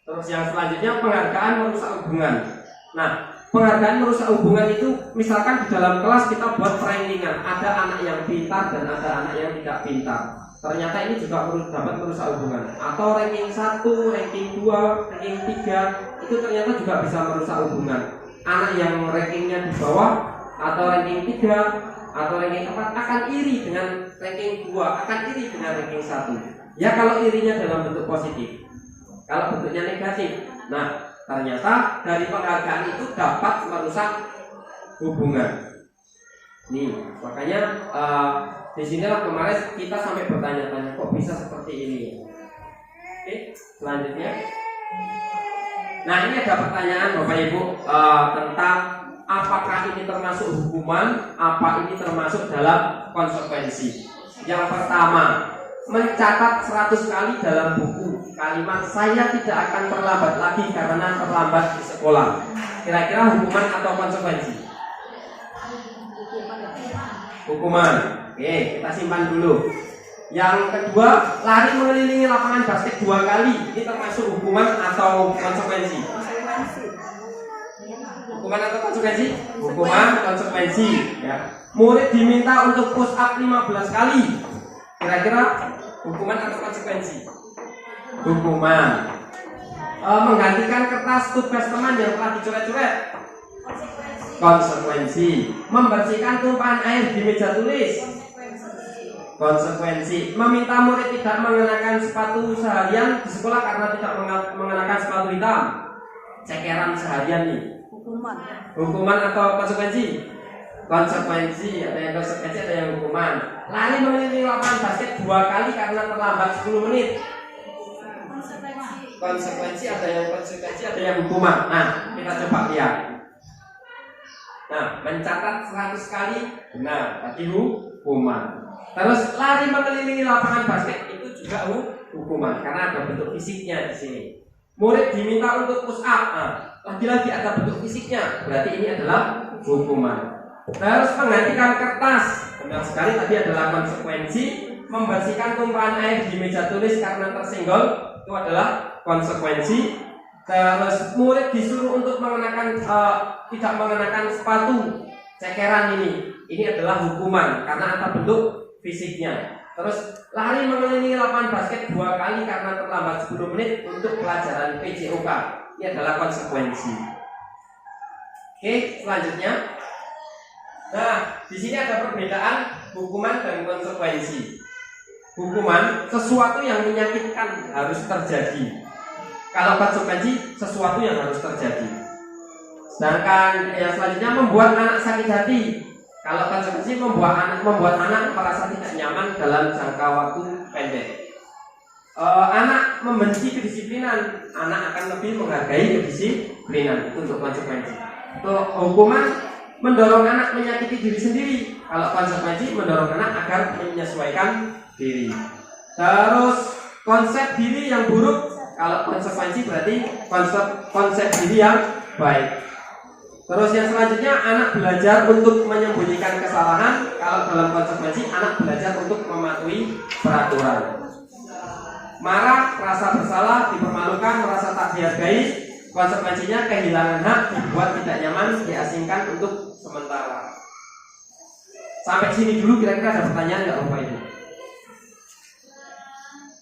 Terus yang selanjutnya penghargaan merusak hubungan. Nah, penghargaan merusak hubungan itu misalkan di dalam kelas kita buat rankingan, ada anak yang pintar dan ada anak yang tidak pintar. Ternyata ini juga dapat merusak hubungan. Atau ranking 1, ranking 2, ranking 3 itu ternyata juga bisa merusak hubungan. Anak yang rankingnya di bawah atau ranking 3 atau ranking 4 akan iri dengan ranking 2, akan iri dengan ranking 1. Ya kalau irinya dalam bentuk positif. Kalau bentuknya negatif, nah ternyata dari penghargaan itu dapat merusak hubungan. Nih, makanya di sinilah kemarin kita sampai bertanya-tanya kok bisa seperti ini. Oke, selanjutnya. Nah ini ada pertanyaan Bapak Ibu tentang apakah ini termasuk hukuman, apa ini termasuk dalam konsekuensi. Yang pertama, mencatat 100 kali dalam buku kalimat saya tidak akan terlambat lagi karena terlambat di sekolah. Kira-kira hukuman atau konsekuensi? Hukuman. Oke, kita simpan dulu. Yang kedua, lari mengelilingi lapangan basket 2 kali. Ini termasuk hukuman atau konsekuensi? Hukuman atau konsekuensi? Hukuman, konsekuensi. Ya. Murid diminta untuk push up 15 kali. Kira-kira hukuman atau konsekuensi? Hukuman. Menggantikan kertas tugas teman yang telah dicoret-coret. Konsekuensi. Membersihkan tumpahan air di meja tulis. Konsekuensi. Meminta murid tidak mengenakan sepatu seharian di sekolah karena tidak mengenakan sepatu hitam. Cekeran seharian nih. Hukuman atau konsekuensi? Konsekuensi. Ada yang konsekuensi, ada yang hukuman. Lari mengelilingi lapangan basket 2 kali karena terlambat 10 menit. Konsekuensi, ada yang konsekuensi, ada yang hukuman. Nah, kita coba lihat. Nah, mencatat 100 kali benar, tadi hukuman. Terus lari mengelilingi lapangan basket itu juga hukuman karena ada bentuk fisiknya di sini. Murid diminta untuk push up. Nah, lagi-lagi ada bentuk fisiknya, berarti ini adalah hukuman. Terus menggantikan kertas, benar sekali tadi adalah konsekuensi. Membersihkan tumpahan air di meja tulis karena tersenggol, itu adalah konsekuensi. Terus murid disuruh untuk mengenakan tidak mengenakan sepatu cekeran ini adalah hukuman karena ada bentuk fisiknya. Terus lari mengelilingi lapangan basket 2 kali karena terlambat 10 menit untuk pelajaran PJOK, ini adalah konsekuensi. Oke, selanjutnya. Nah, di sini ada perbedaan hukuman dan konsekuensi. Hukuman sesuatu yang menyakitkan harus terjadi. Kalau konsekuensi sesuatu yang harus terjadi. Sedangkan yang selanjutnya membuat anak sakit hati. Kalau konsekuensi membuat anak merasa tidak nyaman dalam jangka waktu pendek. Anak membenci kedisiplinan, anak akan lebih menghargai kedisiplinan. Itu untuk konsekuensi. Untuk hukuman mendorong anak menyakiti diri sendiri. Kalau konsekuensi mendorong anak agar menyesuaikan diri. Terus konsep diri yang buruk. Kalau konsekuensi berarti konsep diri yang baik. Terus yang selanjutnya, anak belajar untuk menyembunyikan kesalahan. Kalau dalam konsekuensi, anak belajar untuk mematuhi peraturan. Marah, rasa bersalah, dipermalukan, merasa tak dihargai, konsekuensinya kehilangan hak, dibuat tidak nyaman, diasingkan untuk sementara. Sampai sini dulu, kira-kira ada pertanyaan nggak Bapak Ibu?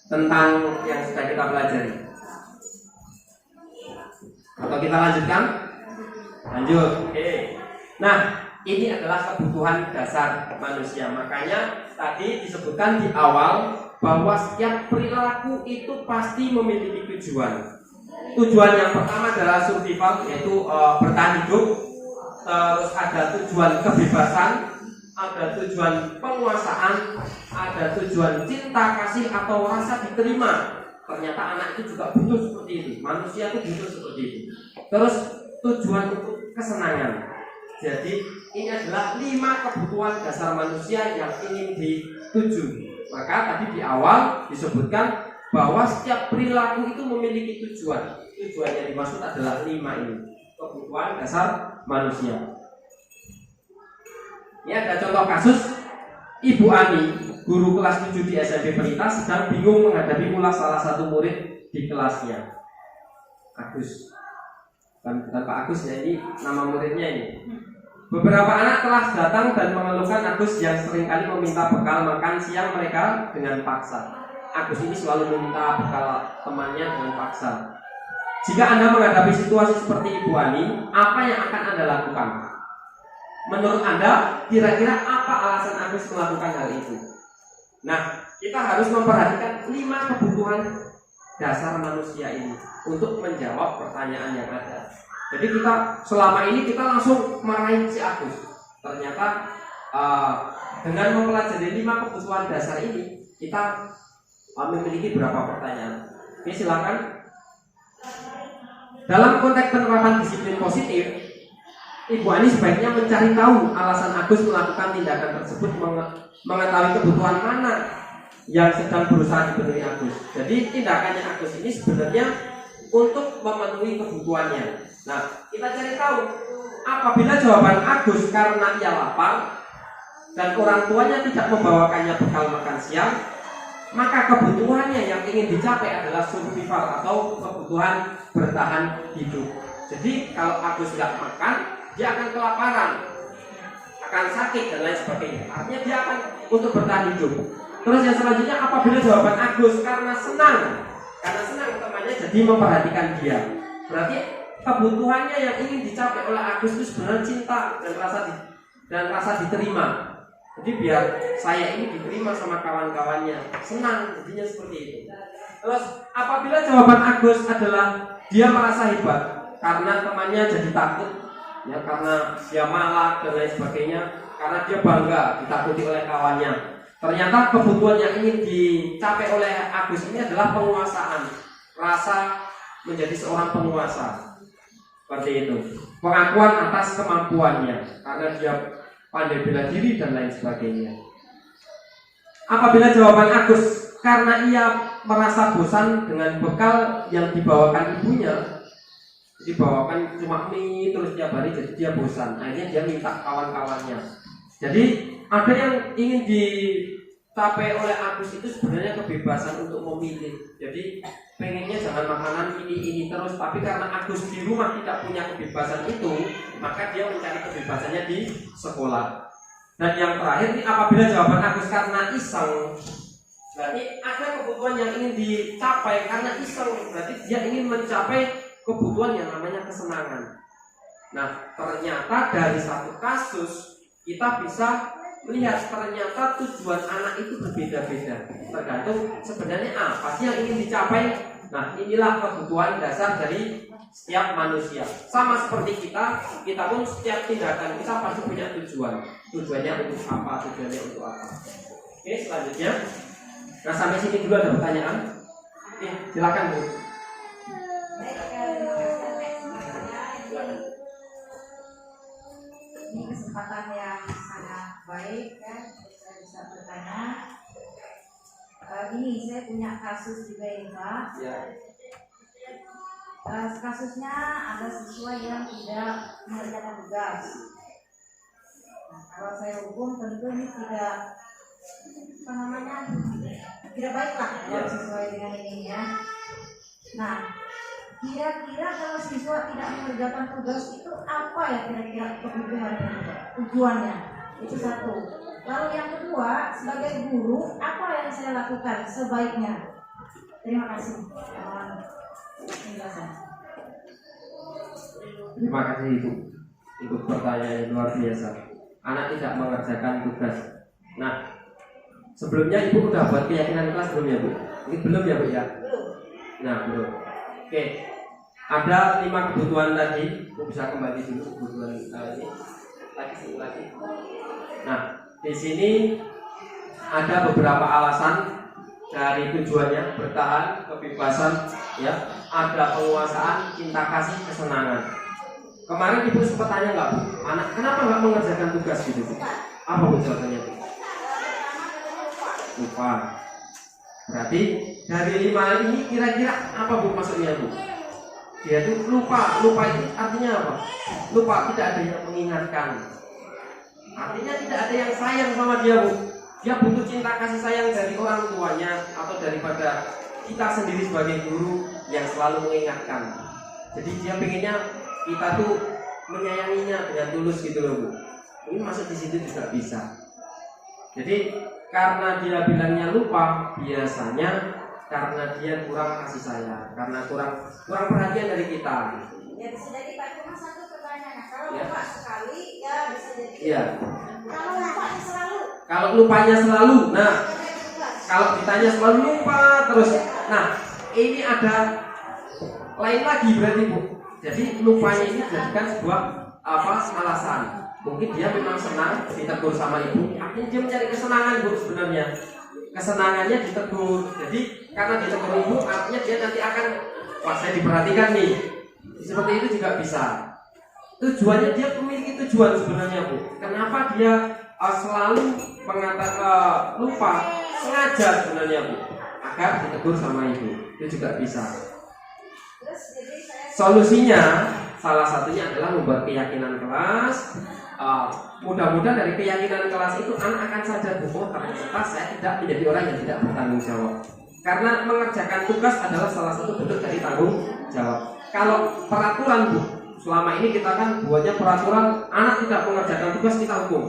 Tentang yang sudah kita pelajari. Atau kita lanjutkan? Lanjut. Oke. Nah, ini adalah kebutuhan dasar manusia. Makanya tadi disebutkan di awal bahwa setiap perilaku itu pasti memiliki tujuan. Tujuan yang pertama adalah survival, yaitu bertahan hidup. Terus ada tujuan kebebasan, ada tujuan penguasaan, ada tujuan cinta kasih atau rasa diterima. Ternyata anak itu juga butuh seperti itu. Manusia itu butuh seperti itu. Terus tujuan untuk kesenangan. Jadi ini adalah 5 kebutuhan dasar manusia yang ingin dituju. Maka tadi di awal disebutkan bahwa setiap perilaku itu memiliki tujuan. Tujuan yang dimaksud adalah 5 ini kebutuhan dasar manusia. Ini ada contoh kasus. Ibu Ani, guru kelas 7 di SMP Pelita, sedang bingung menghadapi ulas salah satu murid di kelasnya. Agus, dan Pak Agus ya, ini nama muridnya ini. Beberapa anak telah datang dan mengeluhkan Agus yang seringkali meminta bekal makan siang mereka dengan paksa. Agus ini selalu meminta bekal temannya dengan paksa. Jika Anda menghadapi situasi seperti Ibu Ani, apa yang akan Anda lakukan? Menurut Anda, kira-kira apa alasan Agus melakukan hal itu? Nah, kita harus memperhatikan 5 kebutuhan dasar manusia ini untuk menjawab pertanyaan yang ada. Jadi kita selama ini kita langsung marahin si Agus. Ternyata dengan mempelajari 5 kebutuhan dasar ini, kita memiliki beberapa pertanyaan. Oke, silakan. Dalam konteks penerapan disiplin positif, Ibu Ani sebaiknya mencari tahu alasan Agus melakukan tindakan tersebut, mengetahui kebutuhan mana yang sedang berusaha dipenuhi Agus. Jadi tindakannya Agus ini sebenarnya untuk memenuhi kebutuhannya. Nah, kita cari tahu apabila jawaban Agus karena ia lapar dan orang tuanya tidak membawakannya bekal makan siang, maka kebutuhannya yang ingin dicapai adalah survival atau kebutuhan bertahan hidup. Jadi kalau Agus nggak makan, dia akan kelaparan, akan sakit dan lain sebagainya. Artinya dia akan untuk bertahan hidup. Terus yang selanjutnya, apabila jawaban Agus karena senang temannya jadi memperhatikan dia, berarti kebutuhannya yang ingin dicapai oleh Agus itu sebenarnya cinta dan rasa diterima. Jadi biar saya ini diterima sama kawan-kawannya, senang, jadinya seperti itu. Terus apabila jawaban Agus adalah dia merasa hebat karena temannya jadi takut, ya karena dia malak dan lain sebagainya, karena dia bangga ditakuti oleh kawannya. Ternyata kebutuhan yang ingin dicapai oleh Agus ini adalah penguasaan, rasa menjadi seorang penguasa. Seperti itu. Pengakuan atas kemampuannya karena dia pandai bela diri dan lain sebagainya. Apabila jawaban Agus karena ia merasa bosan dengan bekal yang dibawakan ibunya, dibawakan cuma mie terus tiap hari, jadi dia bosan. Akhirnya dia minta kawan-kawannya. Jadi ada yang ingin dicapai oleh Agus itu sebenarnya kebebasan untuk memilih. Jadi pengennya jangan makanan ini terus, tapi karena Agus di rumah tidak punya kebebasan itu, maka dia mencari kebebasannya di sekolah. Dan yang terakhir ini, apabila jawaban Agus karena iseng, berarti ada kebutuhan yang ingin dicapai karena iseng, berarti dia ingin mencapai kebutuhan yang namanya kesenangan. Nah, ternyata dari satu kasus kita bisa melihat ternyata tujuan anak itu berbeda-beda, tergantung sebenarnya apa sih yang ingin dicapai. Nah, inilah kebutuhan dasar dari setiap manusia. Sama seperti kita pun setiap tindakan kita pasti punya tujuan. Tujuannya untuk apa? Tujuannya untuk apa? Oke, selanjutnya. Nah, sampai sini dulu ada pertanyaan. Oke, silakan Bu. Ini kesempatan yang sangat baik kan, saya bisa bertanya. Ini saya punya kasus juga ya Pak. Ya. kasusnya ada siswa yang tidak mengerjakan tugas. Nah, kalau saya hukum tentu ini tidak tidak baiklah kalau sesuai dengan ini ya. Nah, kira-kira kalau siswa tidak mengerjakan tugas itu apa ya kira-kira kebutuhannya, tujuannya? Itu satu. Lalu yang kedua, sebagai guru apa yang saya lakukan sebaiknya? Terima kasih. Penjelasan. Terima kasih Ibu untuk pertanyaan yang luar biasa. Anak tidak mengerjakan tugas. Nah, sebelumnya Ibu sudah buat keyakinan kelas belum ya Bu? Ini belum ya Bu ya? Belum. Nah belum. Oke. Ada 5 kebutuhan tadi. Ibu bisa kembali dulu kebutuhan ini. Lagi. Nah, di sini ada beberapa alasan dari tujuannya bertahan, kebebasan, ya, ada penguasaan, cinta kasih, kesenangan. Kemarin Ibu sempat tanya nggak Bu, anak kenapa nggak mengerjakan tugas gitu Bu? Apa Bu jawabannya Bu? Lupa. Berarti dari 5 ini kira-kira apa Bu maksudnya Bu? Dia tuh lupa itu artinya apa? Lupa, tidak ada yang mengingatkan. Artinya tidak ada yang sayang sama dia Bu. Dia butuh cinta kasih sayang dari orang tuanya atau daripada kita sendiri sebagai guru yang selalu mengingatkan. Jadi dia pengennya kita tuh menyayanginya dengan tulus gitu loh Bu. Ini masuk di situ juga bisa. Jadi karena dia bilangnya lupa, biasanya karena dia kurang kasih sayang, karena kurang perhatian dari kita. Ya bisa jadi Pak, cuma satu pertanyaan. Kalau Ya. lupa sekali, ya bisa jadi. Iya. Kalau lupanya selalu. Kalau lupanya selalu, nah Tugas. kalau ditanya selalu lupa terus. Nah, ini ada lain lagi berarti Bu. Jadi lupanya ini dijadikan sebuah alasan. Mungkin dia memang senang ditegur sama ibu, artinya dia mencari kesenangan Bu sebenarnya. Kesenangannya ditegur. Jadi karena ditegur ibu, artinya dia nanti akan, wah saya diperhatikan nih. Seperti itu juga bisa. Tujuannya dia memiliki tujuan sebenarnya Bu. Kenapa dia selalu mengatakan lupa, sengaja sebenarnya Bu, agar ditegur sama ibu. Itu juga bisa. Terus jadi saya Solusinya salah satunya adalah membuat keyakinan kelas. Mudah-mudahan dari keyakinan kelas itu anak akan sadar bahwa ternyata saya tidak menjadi orang yang tidak bertanggung jawab. Karena mengerjakan tugas adalah salah satu bentuk dari tanggung jawab. Kalau peraturan Bu, selama ini kita kan buatnya peraturan anak tidak mengerjakan tugas kita hukum.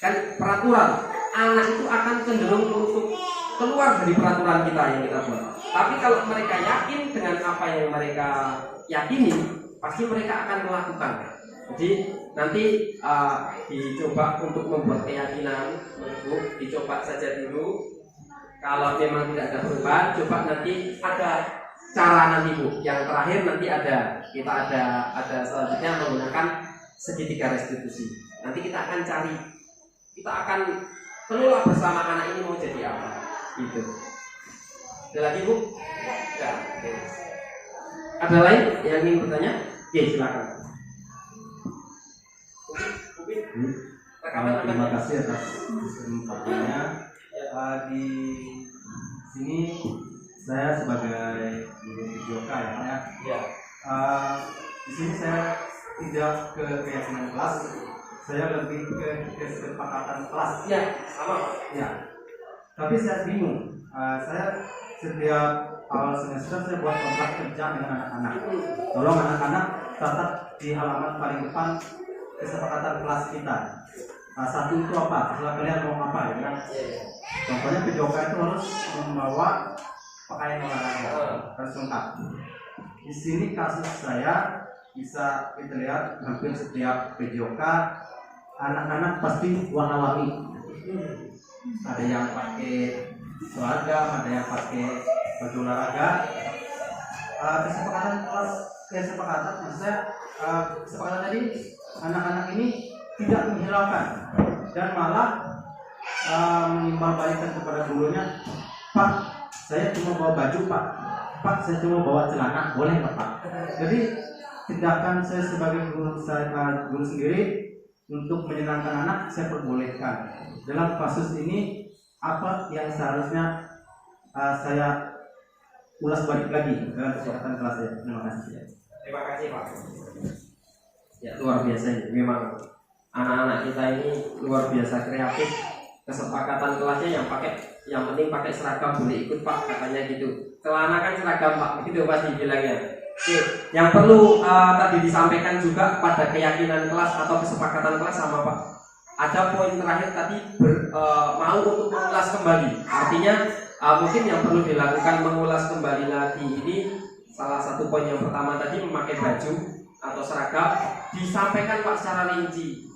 Kan peraturan anak itu akan cenderung untuk keluar dari peraturan kita yang kita buat. Tapi kalau mereka yakin dengan apa yang mereka yakini, pasti mereka akan melakukan. Jadi nanti dicoba untuk membuat keyakinan, Bu, dicoba saja dulu. Kalau memang tidak ada perubahan, coba nanti ada cara nanti Bu. Yang terakhir nanti kita ada selanjutnya menggunakan segitiga restitusi. Nanti kita akan cari, kita akan kelola bersama anak ini mau jadi apa. Gitu. Ada lagi Bu? Ya. Oke. Ada lain yang ingin bertanya? Oke, silakan. Terima kasih atas kesempatannya. Di sini saya sebagai guru Pijoka ya Pak ya. Ya. Di sini saya tidak ke keyakinan kelas, saya lebih ke kesepakatan kelas. Ya, sama. Ya. Tapi saya bingung. Saya setiap awal semester saya buat kontrak kerja dengan anak-anak. Tolong anak-anak catat di halaman paling depan kesepakatan kelas kita. Satu itu apa? Setelah kalian mau apa ya kan? Contohnya Pijoka itu harus membawa pakaian olahraga harus lengkap. Di sini kasus saya bisa kita lihat hampir setiap Pijoka anak-anak pasti warna-warni. Ada yang pakai seragam, ada yang pakai baju olahraga. Kesepakatan maksudnya kesepakatan tadi anak-anak ini tidak menghiraukan dan malah menimbal balikan kepada gurunya, Pak, saya cuma bawa baju Pak, saya cuma bawa celana, boleh nggak Pak? Jadi tindakan saya sebagai guru sendiri untuk menyenangkan anak saya perbolehkan. Dalam kasus ini apa yang seharusnya saya ulas balik lagi dalam kesempatan kelas saya. Terima kasih. Terima kasih Pak. Ya luar biasa ini. Memang anak-anak kita ini luar biasa kreatif. Kesepakatan kelasnya yang penting pakai seragam, boleh ikut Pak, katanya gitu. Celana kan seragam Pak, begitu pasti bilangnya. Oke, yang perlu tadi disampaikan juga pada keyakinan kelas atau kesepakatan kelas sama Pak. Ada poin terakhir tadi mau untuk mengulas kembali. Artinya mungkin yang perlu dilakukan mengulas kembali lagi ini salah satu poin yang pertama tadi memakai baju atau seragam disampaikan Pak secara rinci.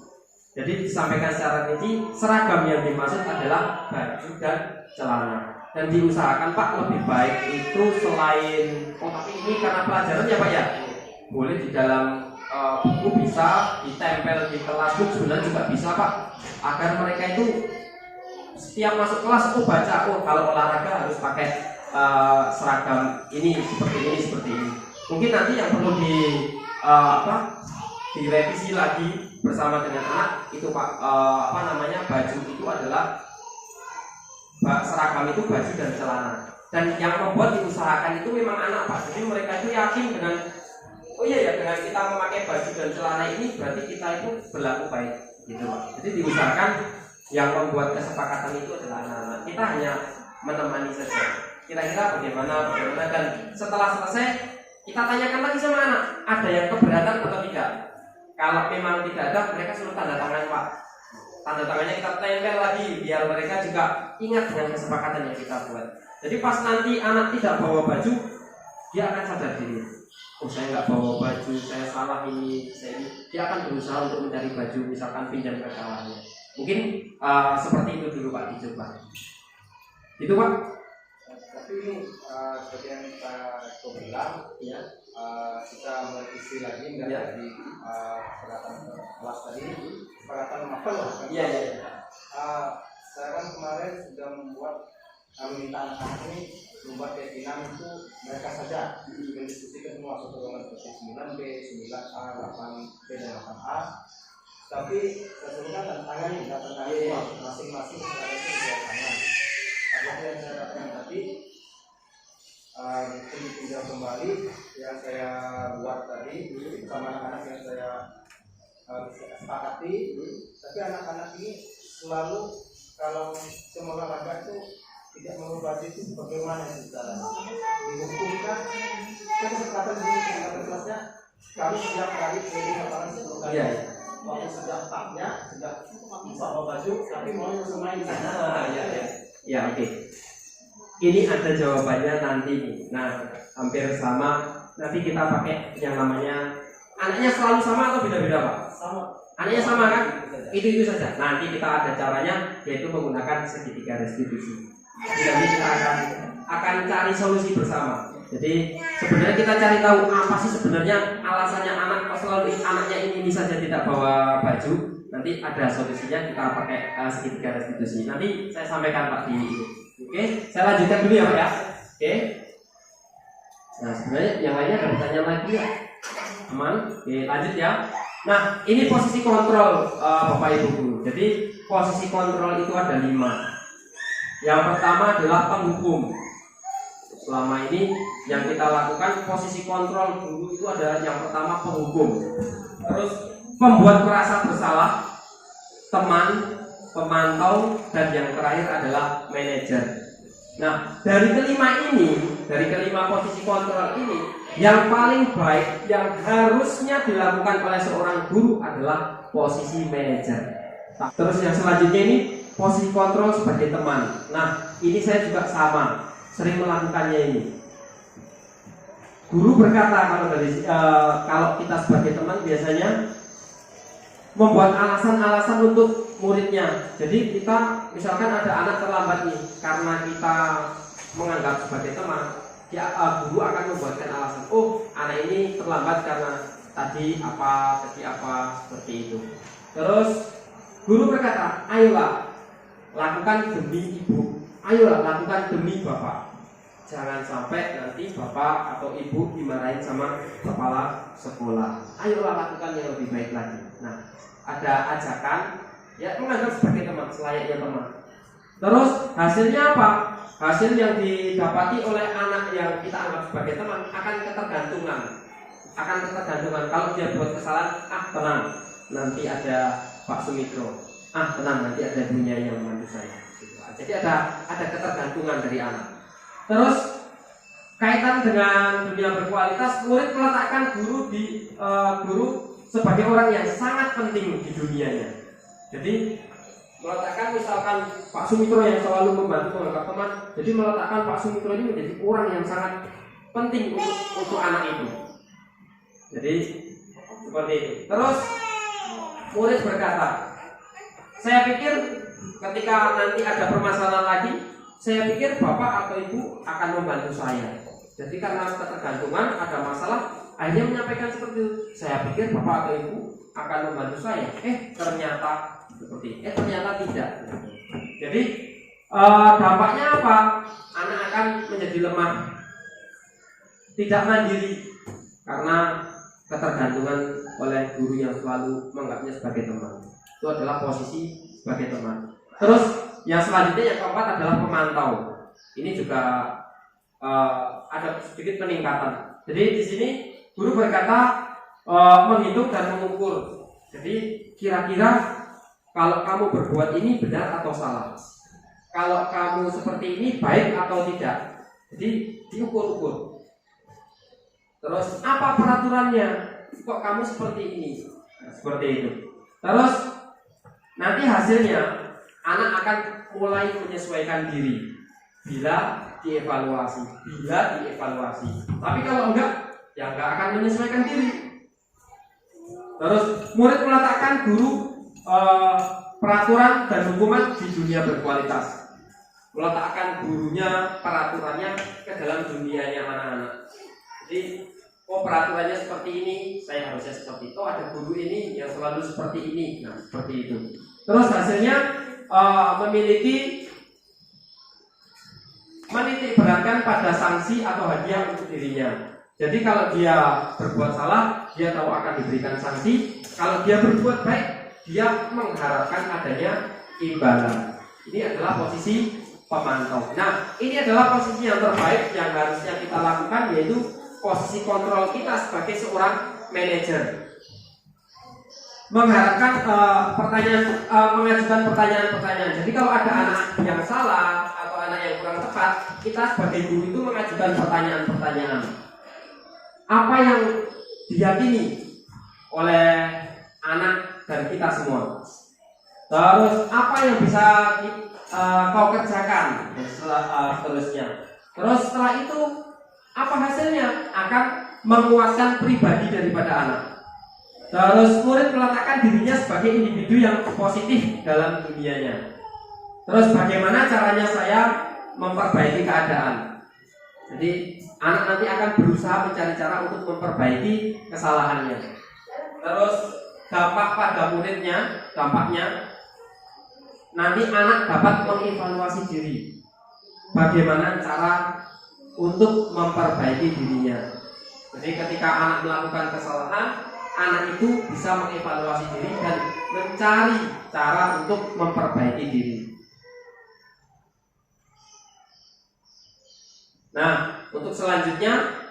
Jadi disampaikan secara rinci seragam yang dimaksud adalah baju dan celana. Dan diusahakan Pak lebih baik itu selain tapi ini karena pelajaran ya Pak ya, boleh di dalam buku bisa ditempel di kelas pun sebenarnya juga bisa Pak, agar mereka itu setiap masuk kelas baca kalau olahraga harus pakai seragam ini seperti ini. Mungkin nanti yang perlu direvisi lagi bersama dengan anak itu Pak, baju itu adalah seragam itu baju dan celana, dan yang membuat diusahakan itu memang anak Pak. Jadi mereka itu yakin dengan dengan kita memakai baju dan celana ini berarti kita itu berlaku baik gitu Pak. Jadi diusahakan yang membuat kesepakatan itu adalah anak-anak. Kita hanya menemani saja. Kira-kira bagaimana dan setelah selesai kita tanyakan lagi sama anak, ada yang keberatan atau tidak. Kalau memang tidak ada, mereka suruh tanda tangan Pak. Tanda tangannya kita tempel lagi biar mereka juga ingat dengan kesepakatan yang kita buat. Jadi pas nanti anak tidak bawa baju, dia akan sadar diri. Saya nggak bawa baju, saya salah ini. Dia akan berusaha untuk mencari baju, misalkan pinjam ke kawannya. Mungkin seperti itu dulu Pak, dicoba. Itu Pak. Tapi ini seperti yang kita bilang, ya, kita merevisi lagi nggak dari kesepakatan kelas tadi, kesepakatan apa loh? Iya. Saya kan kemarin sudah membuat meminta anak-anak ini membuat keyakinan itu mereka saja mendiskusikan semua soal seperti 9B, 9A, 8B dan 8A. Tapi sesungguhnya tantangan masing-masing secara itu dua tangan. Apa yang saya katakan tadi pinjam kembali yang saya buat tadi bersama anak-anak yang saya sepakati. Tapi anak-anak ini selalu kalau semua olahraga itu tidak mengubah itu bagaimana caranya dihukumkan kesepakatan di kelasnya kami setiap kali training lapangan 10 kali. Waktu sudah tapnya sudah bawa baju tapi mau bermain di sana. Ya oke. Ini ada jawabannya nanti. Nah, hampir sama. Nanti kita pakai yang namanya anaknya selalu sama atau beda-beda Pak? Sama. Anaknya sama kan? Itu saja. Nanti kita ada caranya, yaitu menggunakan segitiga restitusi. Jadi kita akan cari solusi bersama. Jadi sebenarnya kita cari tahu apa sih sebenarnya alasannya anak selalu anaknya ini saja tidak bawa baju. Nanti ada solusinya, kita pakai segitiga restitusi. Nanti saya sampaikan Pak di ini. Oke, saya lanjutkan dulu ya Pak ya. Oke. Nah sebenarnya yang lainnya ada pertanyaan lagi ya? Aman? Oke, lanjut ya. Nah ini posisi kontrol Bapak Ibu Guru. Jadi posisi kontrol itu ada 5. Yang pertama adalah penghukum. Selama ini yang kita lakukan posisi kontrol guru itu adalah yang pertama penghukum, terus pembuat merasa bersalah, teman, pemantau, dan yang terakhir adalah manajer. Nah dari kelima posisi kontrol ini, yang paling baik yang harusnya dilakukan oleh seorang guru adalah posisi manajer. Terus yang selanjutnya ini posisi kontrol sebagai teman. Nah ini saya juga sama, sering melakukannya ini. Guru berkata kalau kita sebagai teman biasanya membuat alasan-alasan untuk muridnya. Jadi kita misalkan ada anak terlambat nih, karena kita menganggap sebagai teman, guru akan membuatkan alasan. Oh, anak ini terlambat karena tadi apa seperti itu. Terus guru berkata, ayolah lakukan demi ibu, ayolah lakukan demi bapak. Jangan sampai nanti bapak atau ibu dimarahin sama kepala sekolah. Ayolah lakukan yang lebih baik lagi. Nah, ada ajakan, ya menganggap sebagai teman, selayaknya teman. Terus hasilnya apa? hasil yang didapati oleh anak yang kita anggap sebagai teman akan ketergantungan. Kalau dia buat kesalahan, tenang, nanti ada Pak Sumitro, tenang, nanti ada dunia yang membantu saya. Jadi ada ketergantungan dari anak. Terus kaitan dengan dunia berkualitas, murid meletakkan guru sebagai orang yang sangat penting di dunianya. Jadi meletakkan misalkan Pak Sumitro yang selalu membantu menganggap teman, jadi meletakkan Pak Sumitro ini menjadi orang yang sangat penting untuk anak itu. Jadi seperti itu. Terus murid berkata, saya pikir ketika nanti ada permasalahan lagi, saya pikir bapak atau ibu akan membantu saya. Jadi karena ketergantungan ada masalah, akhirnya menyampaikan seperti itu. Saya pikir bapak atau ibu akan membantu saya. Ternyata tidak. Jadi dampaknya apa? Anak akan menjadi lemah, tidak mandiri karena ketergantungan oleh guru yang selalu menganggapnya sebagai teman. Itu adalah posisi sebagai teman. Terus yang selanjutnya yang keempat adalah pemantau. Ini juga ada sedikit peningkatan. Jadi di sini guru berkata menghitung dan mengukur. Jadi kira-kira kalau kamu berbuat ini benar atau salah. Kalau kamu seperti ini baik atau tidak. Jadi diukur-ukur. Terus apa peraturannya? Kok kamu seperti ini? Seperti itu. Terus nanti hasilnya anak akan mulai menyesuaikan diri bila dievaluasi. Tapi kalau enggak, ya enggak akan menyesuaikan diri. Terus murid meletakkan guru peraturan dan hukuman di dunia berkualitas. Meletakkan gurunya, peraturannya ke dalam dunianya anak-anak. Jadi peraturannya seperti ini, saya harusnya seperti itu. Ada guru ini yang selalu seperti ini, nah seperti itu. Terus hasilnya menitik beratkan pada sanksi atau hadiah untuk dirinya. Jadi kalau dia berbuat salah, dia tahu akan diberikan sanksi. Kalau dia berbuat baik, dia mengharapkan adanya imbalan. Ini adalah posisi pemantau. Nah, ini adalah posisi yang terbaik yang harusnya kita lakukan, yaitu posisi kontrol kita sebagai seorang manajer. Mengharapkan mengajukan pertanyaan-pertanyaan. Jadi kalau ada anak yang salah atau anak yang kurang tepat, kita sebagai guru itu mengajukan pertanyaan-pertanyaan. Apa yang diyakini oleh anak dan kita semua. Terus apa yang bisa kau kerjakan dan seterusnya. Terus setelah itu apa hasilnya? Akan menguatkan pribadi daripada anak. Terus murid meletakkan dirinya sebagai individu yang positif dalam dunianya. Terus bagaimana caranya saya memperbaiki keadaan? Jadi anak nanti akan berusaha mencari cara untuk memperbaiki kesalahannya. Terus dampak pada muridnya, dampaknya nanti anak dapat mengevaluasi diri. Bagaimana cara untuk memperbaiki dirinya. Jadi ketika anak melakukan kesalahan, anak itu bisa mengevaluasi diri dan mencari cara untuk memperbaiki diri. Nah, untuk selanjutnya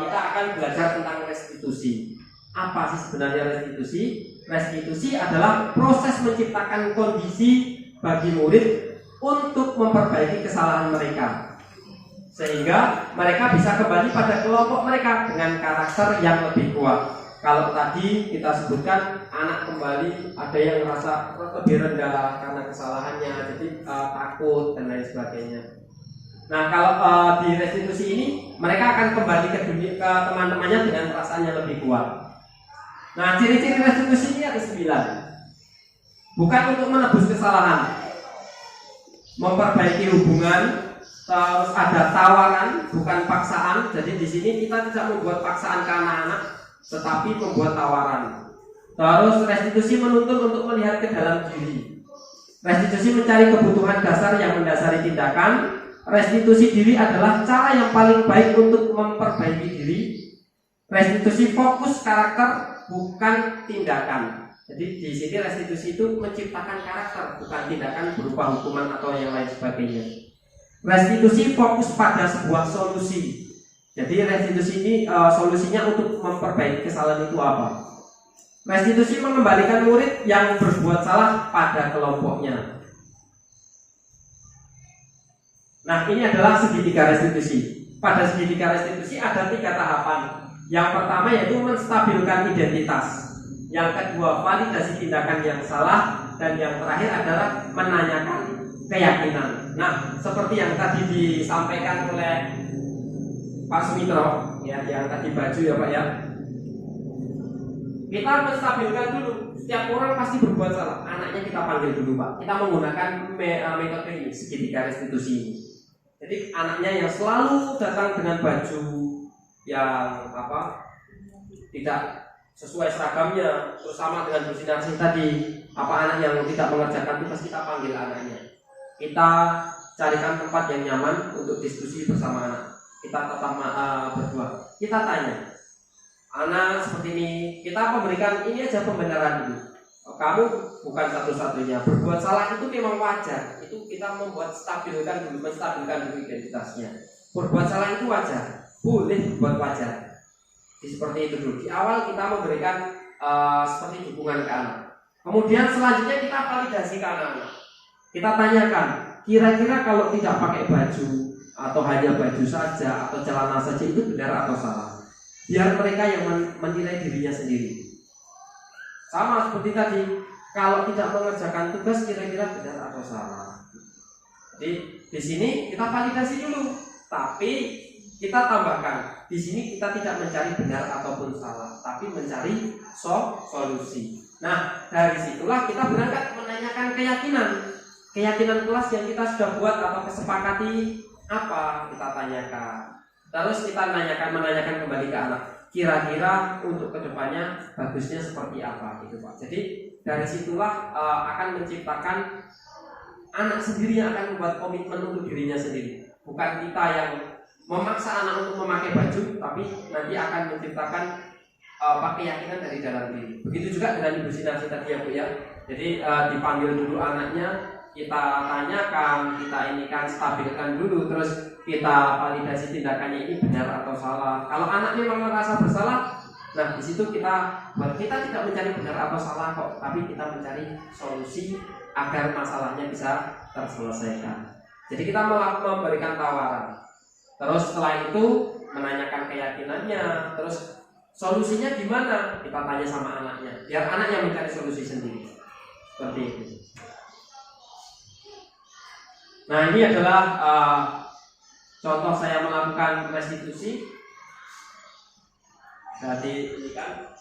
kita akan belajar tentang restitusi. Apa sih sebenarnya restitusi? Restitusi adalah proses menciptakan kondisi bagi murid untuk memperbaiki kesalahan mereka, sehingga mereka bisa kembali pada kelompok mereka dengan karakter yang lebih kuat. Kalau tadi kita sebutkan anak kembali ada yang merasa lebih rendah karena kesalahannya, jadi takut dan lain sebagainya. Nah, kalau di restitusi ini mereka akan kembali ke teman-temannya dengan perasaan yang lebih kuat. Nah, ciri-ciri restitusi ini ada 9. Bukan untuk menebus kesalahan, memperbaiki hubungan, terus ada tawaran, bukan paksaan. Jadi di sini kita tidak membuat paksaan ke anak-anak, tetapi membuat tawaran. Terus restitusi menuntun untuk melihat ke dalam diri. Restitusi mencari kebutuhan dasar yang mendasari tindakan. Restitusi diri adalah cara yang paling baik untuk memperbaiki diri. Restitusi fokus karakter, bukan tindakan. Jadi di sini restitusi itu menciptakan karakter, bukan tindakan berupa hukuman atau yang lain sebagainya. Restitusi fokus pada sebuah solusi. Jadi restitusi ini solusinya untuk memperbaiki kesalahan itu apa? Restitusi mengembalikan murid yang berbuat salah pada kelompoknya. Nah, ini adalah segitiga restitusi. Pada segitiga restitusi ada 3 tahapan. Yang pertama yaitu menstabilkan identitas. Yang kedua, validasi tindakan yang salah. Dan yang terakhir adalah menanyakan keyakinan. Nah, seperti yang tadi disampaikan oleh Pak Sumitro, ya, yang tadi baju ya Pak ya. Kita menstabilkan dulu. Setiap orang pasti berbuat salah. Anaknya kita panggil dulu Pak. Kita menggunakan metode ini, segitiga restitusi ini. Jadi anaknya yang selalu datang dengan baju yang tidak sesuai seragamnya, bersama dengan bersinar tadi. Apa anak yang tidak mengerjakan itu pasti kita panggil anaknya. Kita carikan tempat yang nyaman untuk diskusi bersama anak. Kita tetap berdua. Kita tanya, anak seperti ini, kita memberikan ini aja pembenaran dulu. Kamu bukan satu-satunya. Berbuat salah itu memang wajar. Itu kita membuat menstabilkan dulu identitasnya. Berbuat salah itu wajar. Boleh berbuat wajar. Seperti itu dulu. Di awal kita memberikan seperti dukungan ke anak. Kemudian selanjutnya kita validasi ke anak-anak. Kita tanyakan, kira-kira kalau tidak pakai baju atau hanya baju saja atau celana saja itu benar atau salah? Biar mereka yang menilai dirinya sendiri. Sama seperti tadi, kalau tidak mengerjakan tugas kira-kira benar atau salah. Jadi di sini kita validasi dulu, tapi kita tambahkan, di sini kita tidak mencari benar ataupun salah, tapi mencari solusi. Nah, dari situlah kita berangkat menanyakan keyakinan kelas yang kita sudah buat atau kesepakati apa kita tanyakan. Terus kita menanyakan kembali ke anak, kira-kira untuk kedepannya bagusnya seperti apa gitu Pak. Jadi dari situlah akan menciptakan anak sendiri yang akan membuat komitmen untuk dirinya sendiri. Bukan kita yang memaksa anak untuk memakai baju, tapi nanti akan menciptakan keyakinan dari dalam diri. Begitu juga dengan Ibu Sinarsi tadi ya Bu ya. Jadi dipanggil dulu anaknya, kita tanyakan, kita stabilkan dulu, terus kita validasi tindakannya ini benar atau salah. Kalau anak memang merasa bersalah, nah di situ kita tidak mencari benar atau salah kok, tapi kita mencari solusi agar masalahnya bisa terselesaikan. Jadi kita memberikan tawaran. Terus setelah itu menanyakan keyakinannya, terus solusinya gimana? Kita tanya sama anaknya, biar anaknya mencari solusi sendiri. Seperti itu. Nah, ini adalah contoh saya melakukan restitusi. Jadi ini kan,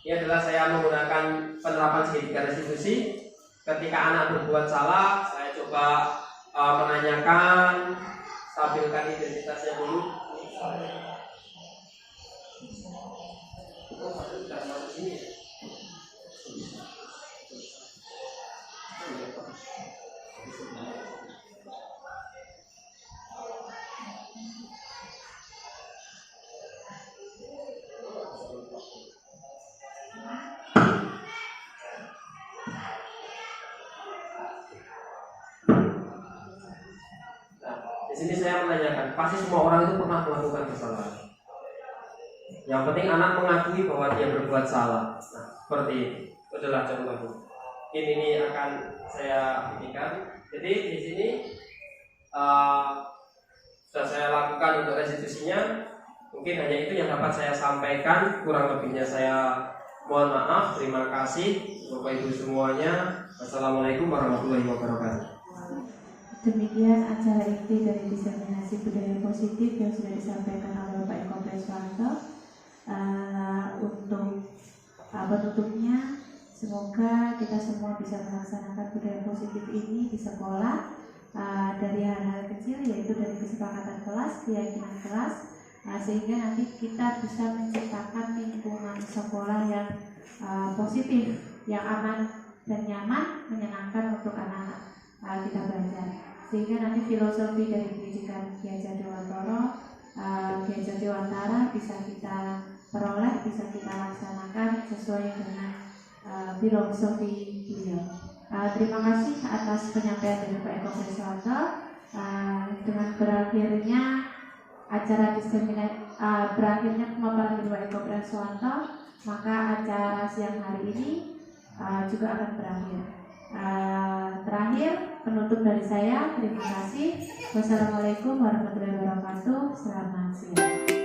ini adalah saya menggunakan penerapan segitiga restitusi. Ketika anak berbuat salah, saya coba menanyakan, stabilkan identitasnya dulu. Di sini saya menanyakan, pasti semua orang itu pernah melakukan kesalahan. Yang penting anak mengakui bahwa dia berbuat salah. Nah, seperti itu adalah contohnya. Ini akan saya berikan. Jadi di sini sudah saya lakukan untuk restitusinya. Mungkin hanya itu yang dapat saya sampaikan. Kurang lebihnya saya mohon maaf. Terima kasih Bapak Ibu semuanya. Assalamualaikum warahmatullahi wabarakatuh. Demikian acara inti dari diseminasi budaya positif yang sudah disampaikan oleh Bapak Eko Preswanto. Untuk penutupnya, semoga kita semua bisa melaksanakan budaya positif ini di sekolah, dari hal-hal kecil, yaitu dari kesepakatan kelas, keyakinan kelas, sehingga nanti kita bisa menciptakan lingkungan sekolah yang positif, yang aman dan nyaman, menyenangkan untuk anak-anak kita belajar. Sehingga nanti filosofi dari pendidikan Ki Hajar Dewantara bisa kita peroleh bisa kita laksanakan sesuai dengan filosofi beliau. Terima kasih atas penyampaian dari Pak Eko Preswanto. Dengan berakhirnya acara berakhirnya pemaparan dari Pak Eko Preswanto, maka acara siang hari ini juga akan berakhir. Terakhir penutup dari saya, terima kasih. Wassalamualaikum warahmatullahi wabarakatuh. Selamat siang.